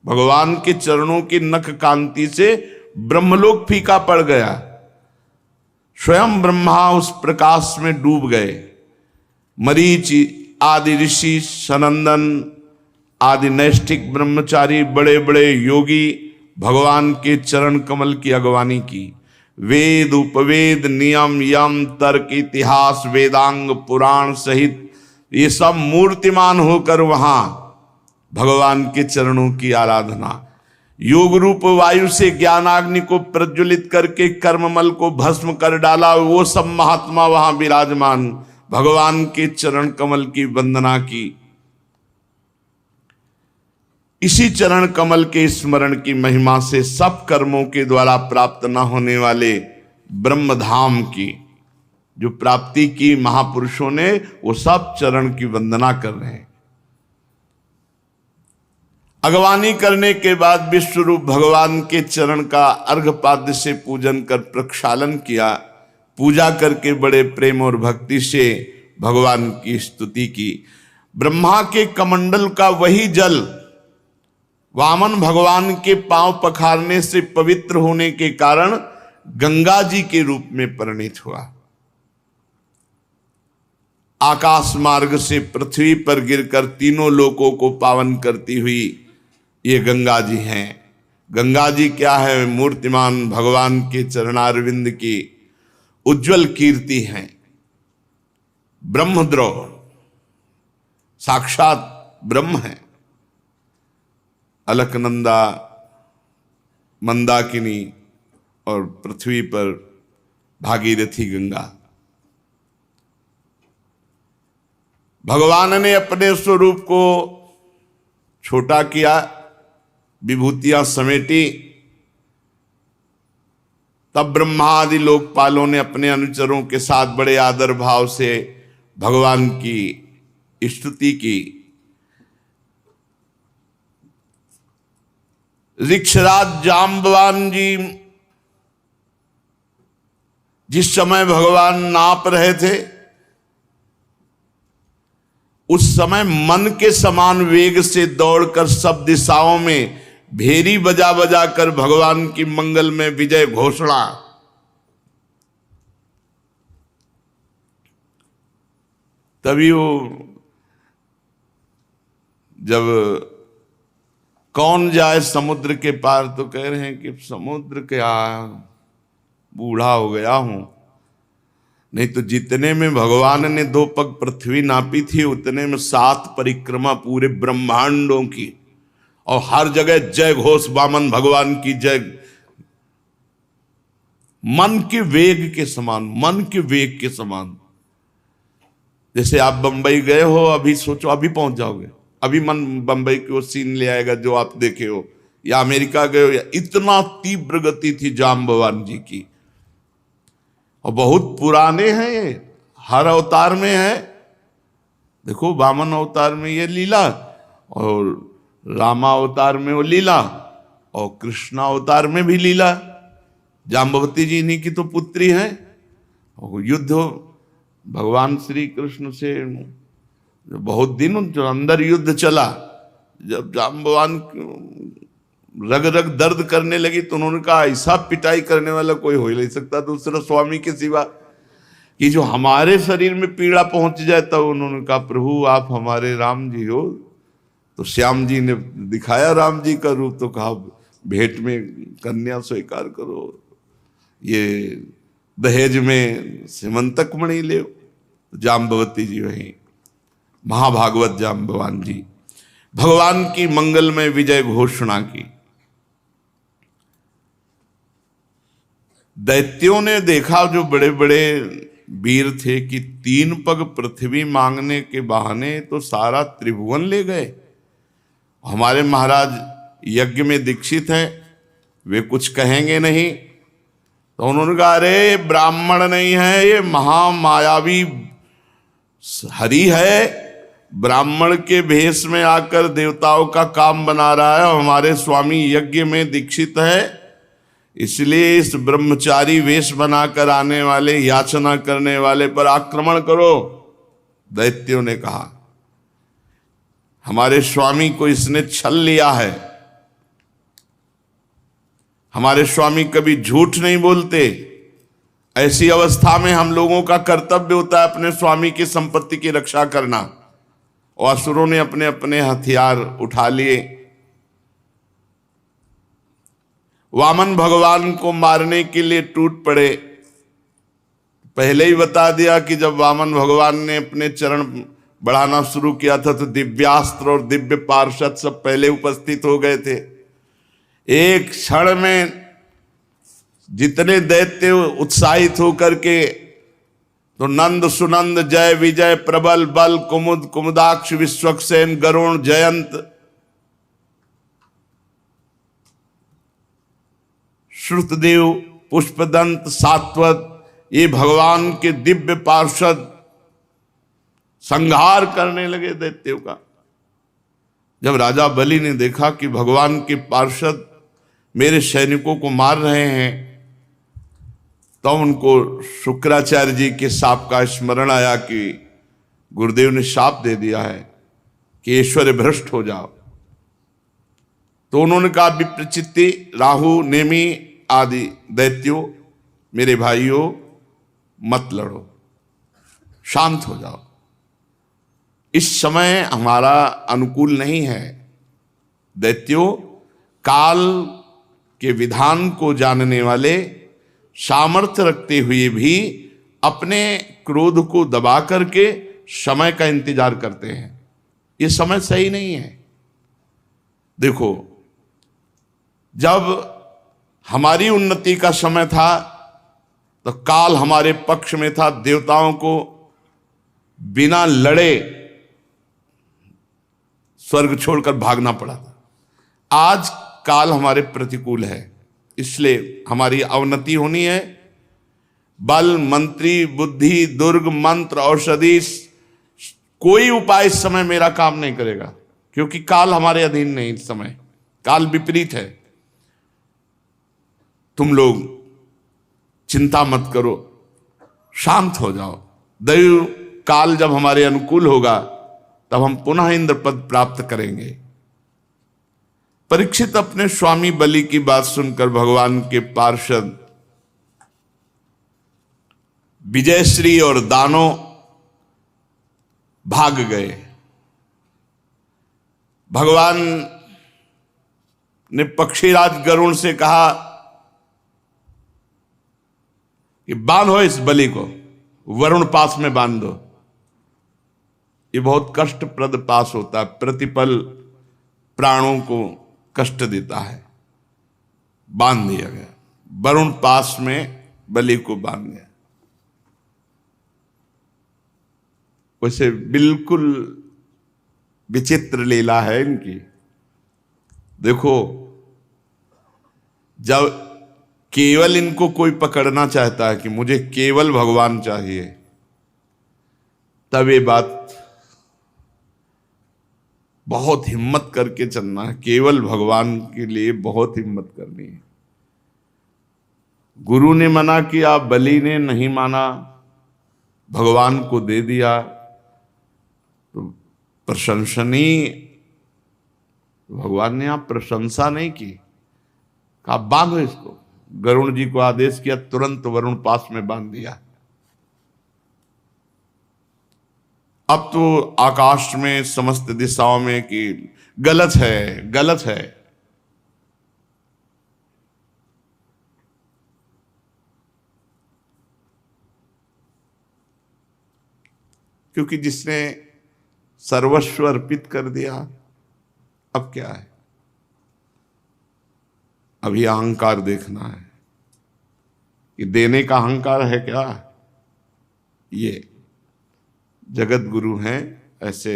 भगवान के चरणों की नख कांति से ब्रह्मलोक फीका पड़ गया। स्वयं ब्रह्मा उस प्रकाश में डूब गए। मरीच आदि ऋषि, सनंदन आदि नैष्ठिक ब्रह्मचारी, बड़े बड़े योगी भगवान के चरण कमल की अगवानी की। वेद उपवेद नियम यम तर्क इतिहास वेदांग पुराण सहित ये सब मूर्तिमान होकर वहां भगवान के चरणों की आराधना। योग रूप वायु से ज्ञानाग्नि को प्रज्वलित करके कर्ममल को भस्म कर डाला, वो सब महात्मा वहां विराजमान भगवान के चरण कमल की वंदना की। इसी चरण कमल के स्मरण की महिमा से सब कर्मों के द्वारा प्राप्त न होने वाले ब्रह्मधाम की जो प्राप्ति की महापुरुषों ने, वो सब चरण की वंदना कर रहे हैं। अगवानी करने के बाद विश्वरूप भगवान के चरण का अर्घपाद्य से पूजन कर प्रक्षालन किया। पूजा करके बड़े प्रेम और भक्ति से भगवान की स्तुति की। ब्रह्मा के कमंडल का वही जल वामन भगवान के पांव पखारने से पवित्र होने के कारण गंगा जी के रूप में परिणित हुआ। आकाश मार्ग से पृथ्वी पर गिरकर तीनों लोकों को पावन करती हुई ये गंगा जी हैं। गंगा जी क्या है? मूर्तिमान भगवान के चरणारविंद की उज्जवल कीर्ति हैं। ब्रह्मद्रोह साक्षात ब्रह्म है। अलकनंदा, मंदाकिनी और पृथ्वी पर भागीरथी गंगा। भगवान ने अपने स्वरूप को छोटा किया, विभूतियां समेटी। तब ब्रह्मा आदि लोकपालों ने अपने अनुचरों के साथ बड़े आदर भाव से भगवान की स्तुति की। ऋक्षराज जाम्बवान जी जिस समय भगवान नाप रहे थे, उस समय मन के समान वेग से दौड़कर सब दिशाओं में भेरी बजा बजा कर भगवान की मंगल में विजय घोषणा। तभी वो जब कौन जाए समुद्र के पार, तो कह रहे हैं कि समुद्र क्या, बूढ़ा हो गया हूं। नहीं तो जितने में भगवान ने 2 पग पृथ्वी नापी थी, उतने में 7 परिक्रमा पूरे ब्रह्मांडों की, और हर जगह जय घोष वामन भगवान की जय। मन के वेग के समान, मन के वेग के समान। जैसे आप बंबई गए हो, अभी सोचो अभी पहुंच जाओगे, अभी मन बंबई की वो सीन ले आएगा जो आप देखे हो, या अमेरिका गए हो, या इतना तीव्र गति थी जाम्बवान जी की। और बहुत पुराने हैं ये, हर अवतार में है। देखो वामन अवतार में ये लीला, और रामा अवतार में वो लीला, और कृष्णा अवतार में भी लीला। जाम्बवती जी इन्हीं की तो पुत्री है। और युद्ध भगवान श्री कृष्ण से बहुत दिन जो अंदर युद्ध चला, जब जाम्बवान रग रग दर्द करने लगी तो उन्होंने कहा ऐसा पिटाई करने वाला कोई हो ही नहीं सकता दूसरा स्वामी के सिवा, कि जो हमारे शरीर में पीड़ा पहुंच जाए। तब उन्होंने कहा प्रभु आप हमारे राम जी हो। तो श्याम जी ने दिखाया राम जी का रूप, तो कहा भेंट में कन्या स्वीकार करो, ये दहेज में सिमंतक मणि ले। जाम्बवती जी वही महाभागवत जाम्बवान जी भगवान की मंगल में विजय घोषणा की। दैत्यों ने देखा, जो बड़े बड़े वीर थे कि 3 पग पृथ्वी मांगने के बहाने तो सारा त्रिभुवन ले गए। हमारे महाराज यज्ञ में दीक्षित हैं, वे कुछ कहेंगे नहीं। तो उन्होंने कहा, अरे ब्राह्मण नहीं है, ये महामायावी हरि है, ब्राह्मण के भेष में आकर देवताओं का काम बना रहा है। हमारे स्वामी यज्ञ में दीक्षित है, इसलिए इस ब्रह्मचारी वेश बनाकर आने वाले, याचना करने वाले पर आक्रमण करो। दैत्यों ने कहा, हमारे स्वामी को इसने छल लिया है। हमारे स्वामी कभी झूठ नहीं बोलते। ऐसी अवस्था में हम लोगों का कर्तव्य होता है अपने स्वामी की संपत्ति की रक्षा करना। और असुरों ने अपने अपने हथियार उठा लिए, वामन भगवान को मारने के लिए टूट पड़े। पहले ही बता दिया कि जब वामन भगवान ने अपने चरण बढ़ाना शुरू किया था तो दिव्यास्त्र और दिव्य पार्षद सब पहले उपस्थित हो गए थे। एक क्षण में जितने दैत्य उत्साहित होकर के, तो नंद सुनंद जय विजय प्रबल बल कुमुद कुमुदाक्ष विश्वक्सेन गरुण जयंत, श्रुतदेव पुष्पदंत सात्वत, ये भगवान के दिव्य पार्षद संहार करने लगे दैत्यों का। जब राजा बलि ने देखा कि भगवान के पार्षद मेरे सैनिकों को मार रहे हैं, तो उनको शुक्राचार्य जी के शाप का स्मरण आया कि गुरुदेव ने शाप दे दिया है कि ऐश्वर्य भ्रष्ट हो जाओ। तो उन्होंने कहा, विप्रचित्ति राहु नेमि आदि दैत्यों, मेरे भाइयों मत लड़ो, शांत हो जाओ, इस समय हमारा अनुकूल नहीं है। दैत्यों, काल के विधान को जानने वाले, सामर्थ्य रखते हुए भी अपने क्रोध को दबा करके समय का इंतजार करते हैं। ये समय सही नहीं है। देखो, जब हमारी उन्नति का समय था तो काल हमारे पक्ष में था, देवताओं को बिना लड़े स्वर्ग छोड़कर भागना पड़ा था। आज काल हमारे प्रतिकूल है, इसलिए हमारी अवनति होनी है। बल, मंत्री, बुद्धि, दुर्ग, मंत्र, औषधि, कोई उपाय इस समय मेरा काम नहीं करेगा, क्योंकि काल हमारे अधीन नहीं। इस समय काल विपरीत है। तुम लोग चिंता मत करो, शांत हो जाओ। दैव काल जब हमारे अनुकूल होगा तब हम पुनः इंद्र पद प्राप्त करेंगे। परीक्षित अपने स्वामी बलि की बात सुनकर भगवान के पार्षद विजयश्री और दानव भाग गए। भगवान ने पक्षीराज गरुण से कहा कि बांधो इस बलि को, वरुण पास में बांध दो। ये बहुत कष्टप्रद पास होता है, प्रतिपल प्राणों को कष्ट देता है। बांध दिया गया, वरुण पास में बलि को बांध दिया। वैसे बिल्कुल विचित्र लीला है इनकी। देखो, जब केवल इनको कोई पकड़ना चाहता है कि मुझे केवल भगवान चाहिए, तब ये बात बहुत हिम्मत करके चलना है। केवल भगवान के लिए बहुत हिम्मत करनी है। गुरु ने मना किया, बलि ने नहीं माना, भगवान को दे दिया, तो प्रशंसनीय। भगवान ने आप प्रशंसा नहीं की, कहा बांधो इसको। गरुण जी को आदेश किया, तुरंत वरुण पास में बांध दिया। अब तो आकाश में समस्त दिशाओं में कि गलत है, गलत है। क्योंकि जिसने सर्वस्व अर्पित कर दिया, अब क्या है? अभी अहंकार देखना है कि देने का अहंकार है क्या? ये जगत गुरु हैं। ऐसे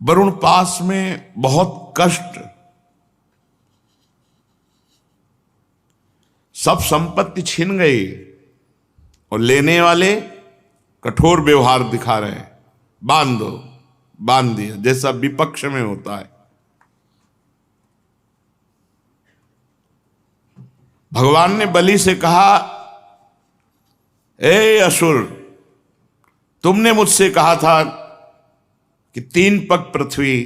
वरुण पास में बहुत कष्ट, सब संपत्ति छिन गई और लेने वाले कठोर व्यवहार दिखा रहे हैं। बांध दो, बांध दिया, जैसा विपक्ष में होता है। भगवान ने बलि से कहा, ए असुर, तुमने मुझसे कहा था कि 3 पग पृथ्वी,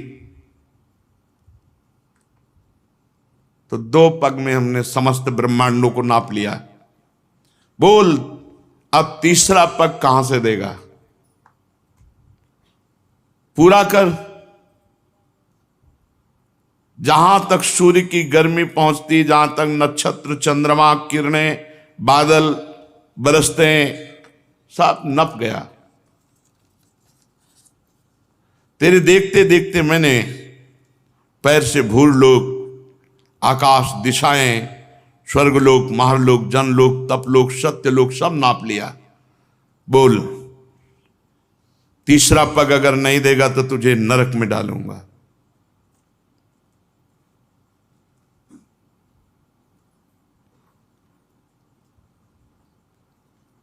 तो 2 पग में हमने समस्त ब्रह्मांडों को नाप लिया। बोल अब तीसरा पग कहां से देगा? पूरा कर। जहां तक सूर्य की गर्मी पहुंचती, जहां तक नक्षत्र, चंद्रमा, किरणें, बादल बरसते, सब नप गया। तेरे देखते देखते मैंने पैर से भूलोक, आकाश, दिशाएं, स्वर्गलोक, महरलोक, जनलोक, तपलोक, सत्यलोक सब नाप लिया। बोल तीसरा पग अगर नहीं देगा तो तुझे नरक में डालूंगा।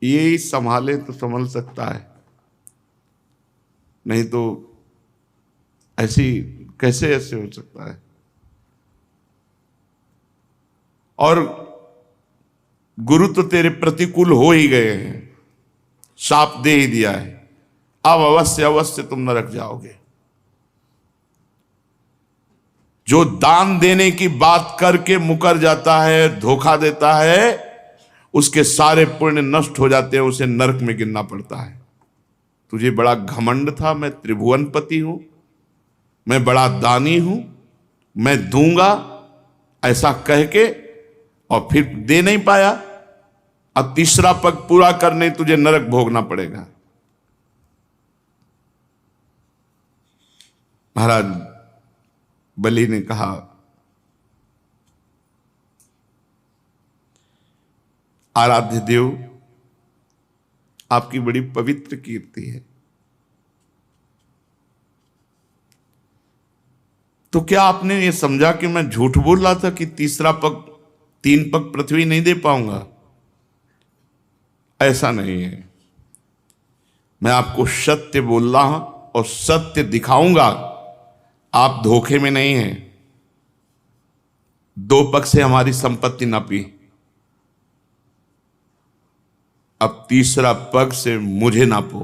यही संभाले तो संभल सकता है, नहीं तो ऐसी कैसे ऐसे हो सकता है। और गुरु तो तेरे प्रतिकूल हो ही गए हैं, शाप दे ही दिया है। अब अवश्य अवश्य तुम नरक जाओगे। जो दान देने की बात करके मुकर जाता है, धोखा देता है, उसके सारे पुण्य नष्ट हो जाते हैं, उसे नरक में गिरना पड़ता है। तुझे बड़ा घमंड था, मैं त्रिभुवनपति हूं, मैं बड़ा दानी हूं, मैं दूंगा, ऐसा कह के, और फिर दे नहीं पाया। अब तीसरा पग पूरा करने तुझे नरक भोगना पड़ेगा। महाराज बलि ने कहा, आराध्य देव, आपकी बड़ी पवित्र कीर्ति है, तो क्या आपने ये समझा कि मैं झूठ बोल रहा था कि तीसरा पग, 3 पग पृथ्वी नहीं दे पाऊंगा? ऐसा नहीं है, मैं आपको सत्य बोल रहा हूं और सत्य दिखाऊंगा। आप धोखे में नहीं हैं। 2 पग से हमारी संपत्ति नापी, अब तीसरा पग से मुझे नापो,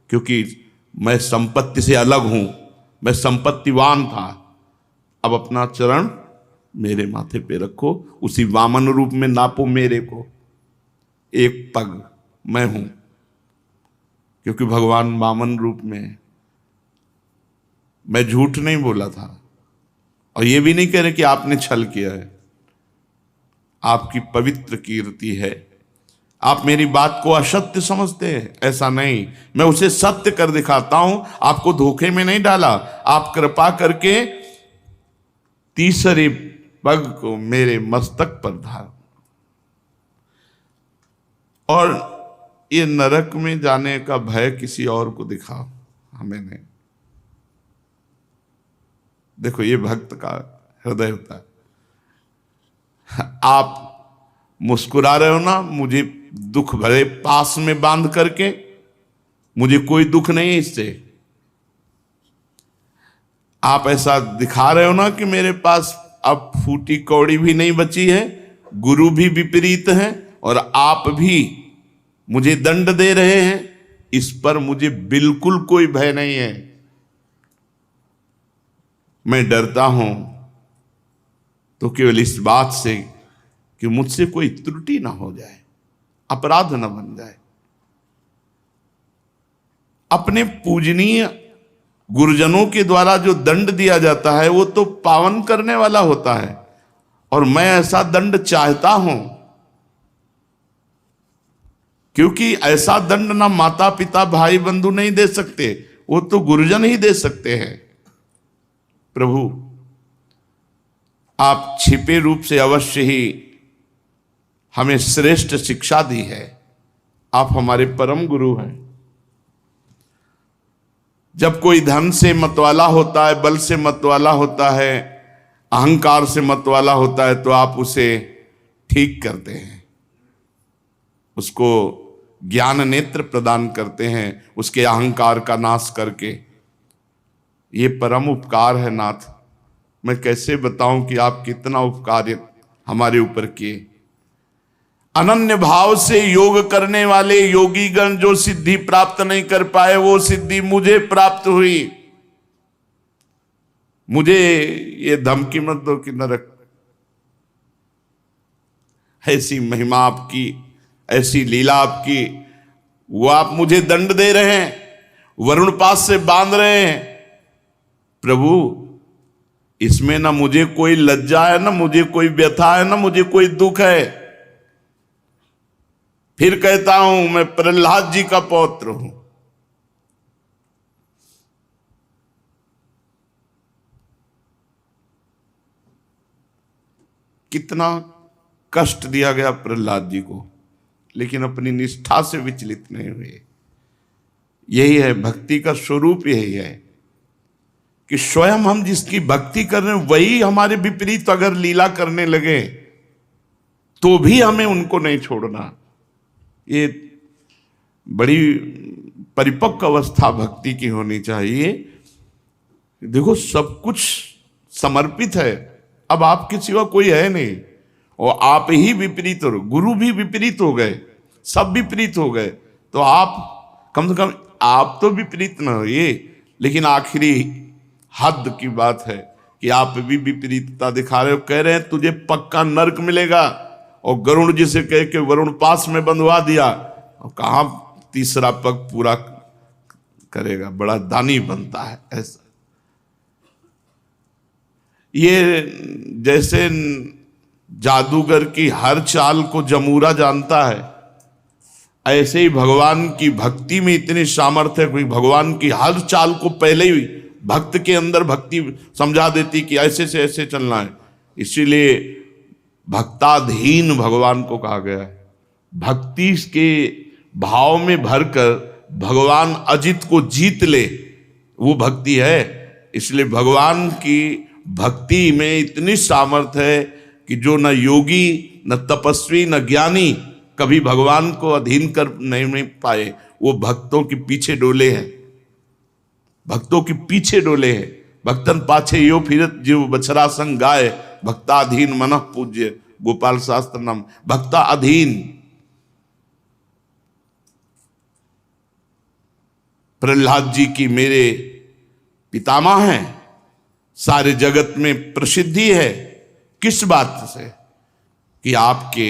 क्योंकि मैं संपत्ति से अलग हूं, मैं संपत्तिवान था। अब अपना चरण मेरे माथे पे रखो, उसी वामन रूप में नापो मेरे को। 1 पग मैं हूं, क्योंकि भगवान वामन रूप में। मैं झूठ नहीं बोला था, और ये भी नहीं कह रहे कि आपने छल किया है। आपकी पवित्र कीर्ति है। आप मेरी बात को असत्य समझते हैं, ऐसा नहीं, मैं उसे सत्य कर दिखाता हूं। आपको धोखे में नहीं डाला। आप कृपा करके तीसरे पग को मेरे मस्तक पर धार, और ये नरक में जाने का भय किसी और को दिखाओ, हमें नहीं। देखो, ये भक्त का हृदय होता है। आप मुस्कुरा रहे हो ना, मुझे दुख भरे पास में बांध करके, मुझे कोई दुख नहीं है इससे। आप ऐसा दिखा रहे हो ना कि मेरे पास अब फूटी कौड़ी भी नहीं बची है, गुरु भी विपरीत हैं, और आप भी मुझे दंड दे रहे हैं, इस पर मुझे बिल्कुल कोई भय नहीं है। मैं डरता हूं तो केवल इस बात से कि मुझसे कोई त्रुटि ना हो जाए, अपराध ना बन जाए। अपने पूजनीय गुरुजनों के द्वारा जो दंड दिया जाता है वो तो पावन करने वाला होता है, और मैं ऐसा दंड चाहता हूं, क्योंकि ऐसा दंड ना माता पिता भाई बंधु नहीं दे सकते, वो तो गुरुजन ही दे सकते हैं। प्रभु, आप छिपे रूप से अवश्य ही हमें श्रेष्ठ शिक्षा दी है। आप हमारे परम गुरु हैं। जब कोई धन से मतवाला होता है, बल से मतवाला होता है, अहंकार से मतवाला होता है, तो आप उसे ठीक करते हैं, उसको ज्ञान नेत्र प्रदान करते हैं, उसके अहंकार का नाश करके। ये परम उपकार है नाथ। मैं कैसे बताऊं कि आप कितना उपकार हमारे ऊपर किए। अनन्य भाव से योग करने वाले योगी गण जो सिद्धि प्राप्त नहीं कर पाए, वो सिद्धि मुझे प्राप्त हुई। मुझे ये धमकी मत दो कि नरक, ऐसी महिमा आपकी, ऐसी लीला आपकी, वो आप मुझे दंड दे रहे हैं, वरुण पास से बांध रहे हैं। प्रभु, इसमें ना मुझे कोई लज्जा है, ना मुझे कोई व्यथा है, ना मुझे कोई दुख है। फिर कहता हूं मैं प्रहलाद जी का पौत्र हूं। कितना कष्ट दिया गया प्रहलाद जी को, लेकिन अपनी निष्ठा से विचलित नहीं हुए। यही है भक्ति का स्वरूप, यही है कि स्वयं हम जिसकी भक्ति कर रहे हैं वही हमारे विपरीत अगर लीला करने लगे तो भी हमें उनको नहीं छोड़ना। ये बड़ी परिपक्व अवस्था भक्ति की होनी चाहिए। देखो, सब कुछ समर्पित है, अब आपके सिवा कोई है नहीं, और आप ही विपरीत हो, गुरु भी विपरीत हो गए, सब विपरीत हो गए, तो आप कम से कम आप तो विपरीत ना होइए। लेकिन आखिरी हद की बात है कि आप भी विपरीतता दिखा रहे हो, कह रहे हैं तुझे पक्का नरक मिलेगा, और गरुड़ जी से कह के वरुण पास में बंधवा दिया, और कहां तीसरा पग पूरा करेगा, बड़ा दानी बनता है। ऐसा ये जैसे जादूगर की हर चाल को जमूरा जानता है, ऐसे ही भगवान की भक्ति में इतनी सामर्थ्य है कि भगवान की हर चाल को पहले ही भक्त के अंदर भक्ति समझा देती कि ऐसे से ऐसे चलना है। इसीलिए भक्ताधीन भगवान को कहा गया है। भक्ति के भाव में भरकर भगवान अजित को जीत ले, वो भक्ति है। इसलिए भगवान की भक्ति में इतनी सामर्थ्य है कि जो न योगी, न तपस्वी, न ज्ञानी कभी भगवान को अधीन कर नहीं पाए, वो भक्तों के पीछे डोले हैं, भक्तों के पीछे डोले हैं। भक्तन पाछे यो फिरत जीव बछरा संग गाय, भक्ताधीन मनः पूज्य, गोपाल शास्त्र नाम। भक्ता अधीन। प्रहलाद जी की मेरे पितामह हैं, सारे जगत में प्रसिद्धि है। किस बात से? कि आपके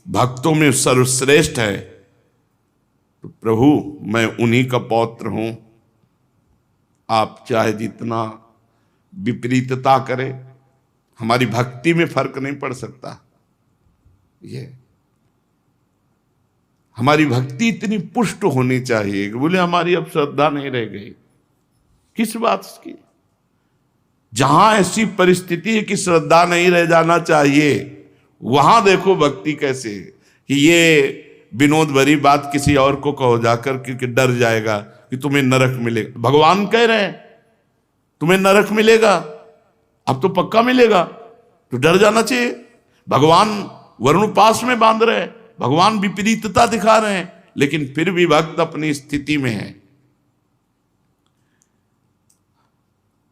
भक्तों में सर्वश्रेष्ठ है। तो प्रभु, मैं उन्हीं का पौत्र हूं। आप चाहे जितना विपरीतता करें, हमारी भक्ति में फर्क नहीं पड़ सकता। ये हमारी भक्ति इतनी पुष्ट होनी चाहिए कि बोले हमारी अब श्रद्धा नहीं रह गई। किस बात की? जहां ऐसी परिस्थिति है कि श्रद्धा नहीं रह जाना चाहिए, वहां देखो भक्ति कैसे कि ये विनोद भरी बात किसी और को कहो जाकर, क्योंकि डर जाएगा कि तुम्हें नरक मिलेगा। भगवान कह रहे हैं तुम्हें नरक मिलेगा, अब तो पक्का मिलेगा, तो डर जाना चाहिए। भगवान वरुण पास में बांध रहे हैं, भगवान विपरीतता दिखा रहे हैं, लेकिन फिर भी भक्त अपनी स्थिति में है।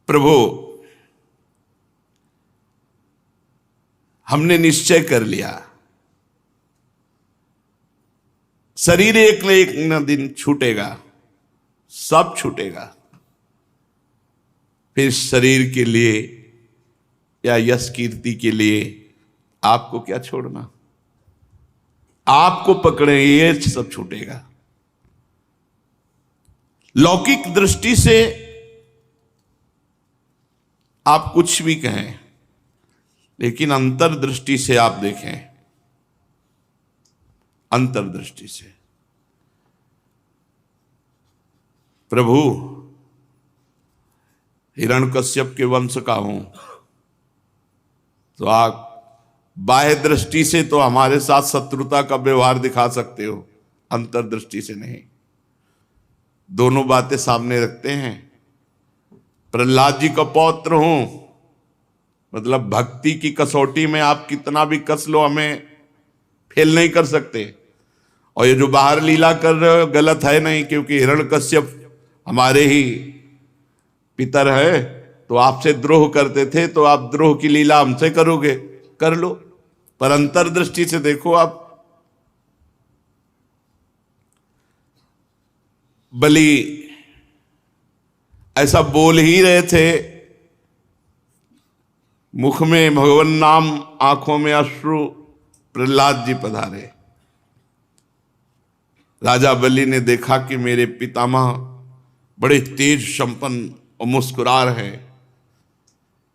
प्रभु, हमने निश्चय कर लिया, शरीर एक न एक न दिन छूटेगा, सब छूटेगा। फिर शरीर के लिए या यश कीर्ति के लिए आपको क्या छोड़ना? आपको पकड़े ये सब छूटेगा। लौकिक दृष्टि से आप कुछ भी कहें, लेकिन अंतर्दृष्टि से आप देखें, अंतर्दृष्टि से प्रभु हिरण्यकश्यप के वंश का हूं, तो आप बाह्य दृष्टि से तो हमारे साथ शत्रुता का व्यवहार दिखा सकते हो, अंतर्दृष्टि से नहीं। दोनों बातें सामने रखते हैं। प्रहलाद जी का पौत्र हूं, मतलब भक्ति की कसौटी में आप कितना भी कस लो, हमें फेल नहीं कर सकते। और ये जो बाहर लीला कर रहे हो गलत है नहीं, क्योंकि हिरण्यकश्यप हमारे ही पितर है, तो आपसे द्रोह करते थे, तो आप द्रोह की लीला हमसे करोगे, कर लो, पर अंतर्दृष्टि से देखो आप। बलि ऐसा बोल ही रहे थे, मुख में भगवान नाम, आंखों में अश्रु, प्रहलाद जी पधारे। राजा बलि ने देखा कि मेरे पितामह बड़े तेज संपन्न और मुस्कुरा रहे हैं,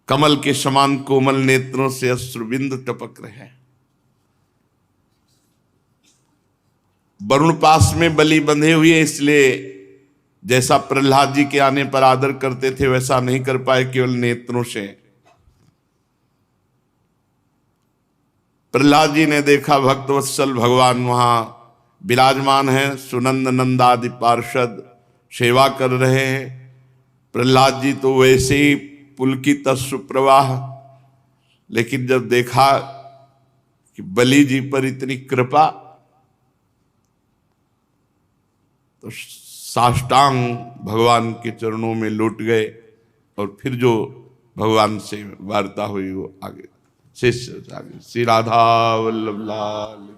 कमल के समान कोमल नेत्रों से अश्रुबिंदु टपक रहे हैं। वरुण पास में बलि बंधे हुए, इसलिए जैसा प्रहलाद जी के आने पर आदर करते थे वैसा नहीं कर पाए, केवल नेत्रों से। प्रहलाद जी ने देखा भक्तवत्सल भगवान वहां विराजमान है, सुनंद नंदादि पार्षद सेवा कर रहे हैं। प्रहलाद जी तो वैसे ही पुलकित सुप्रवाह, लेकिन जब देखा कि बलि जी पर इतनी कृपा, तो साष्टांग भगवान के चरणों में लौट गए। और फिर जो भगवान से वार्ता हुई वो आगे शिष्य आगे। श्री राधा वल्लभ लाल।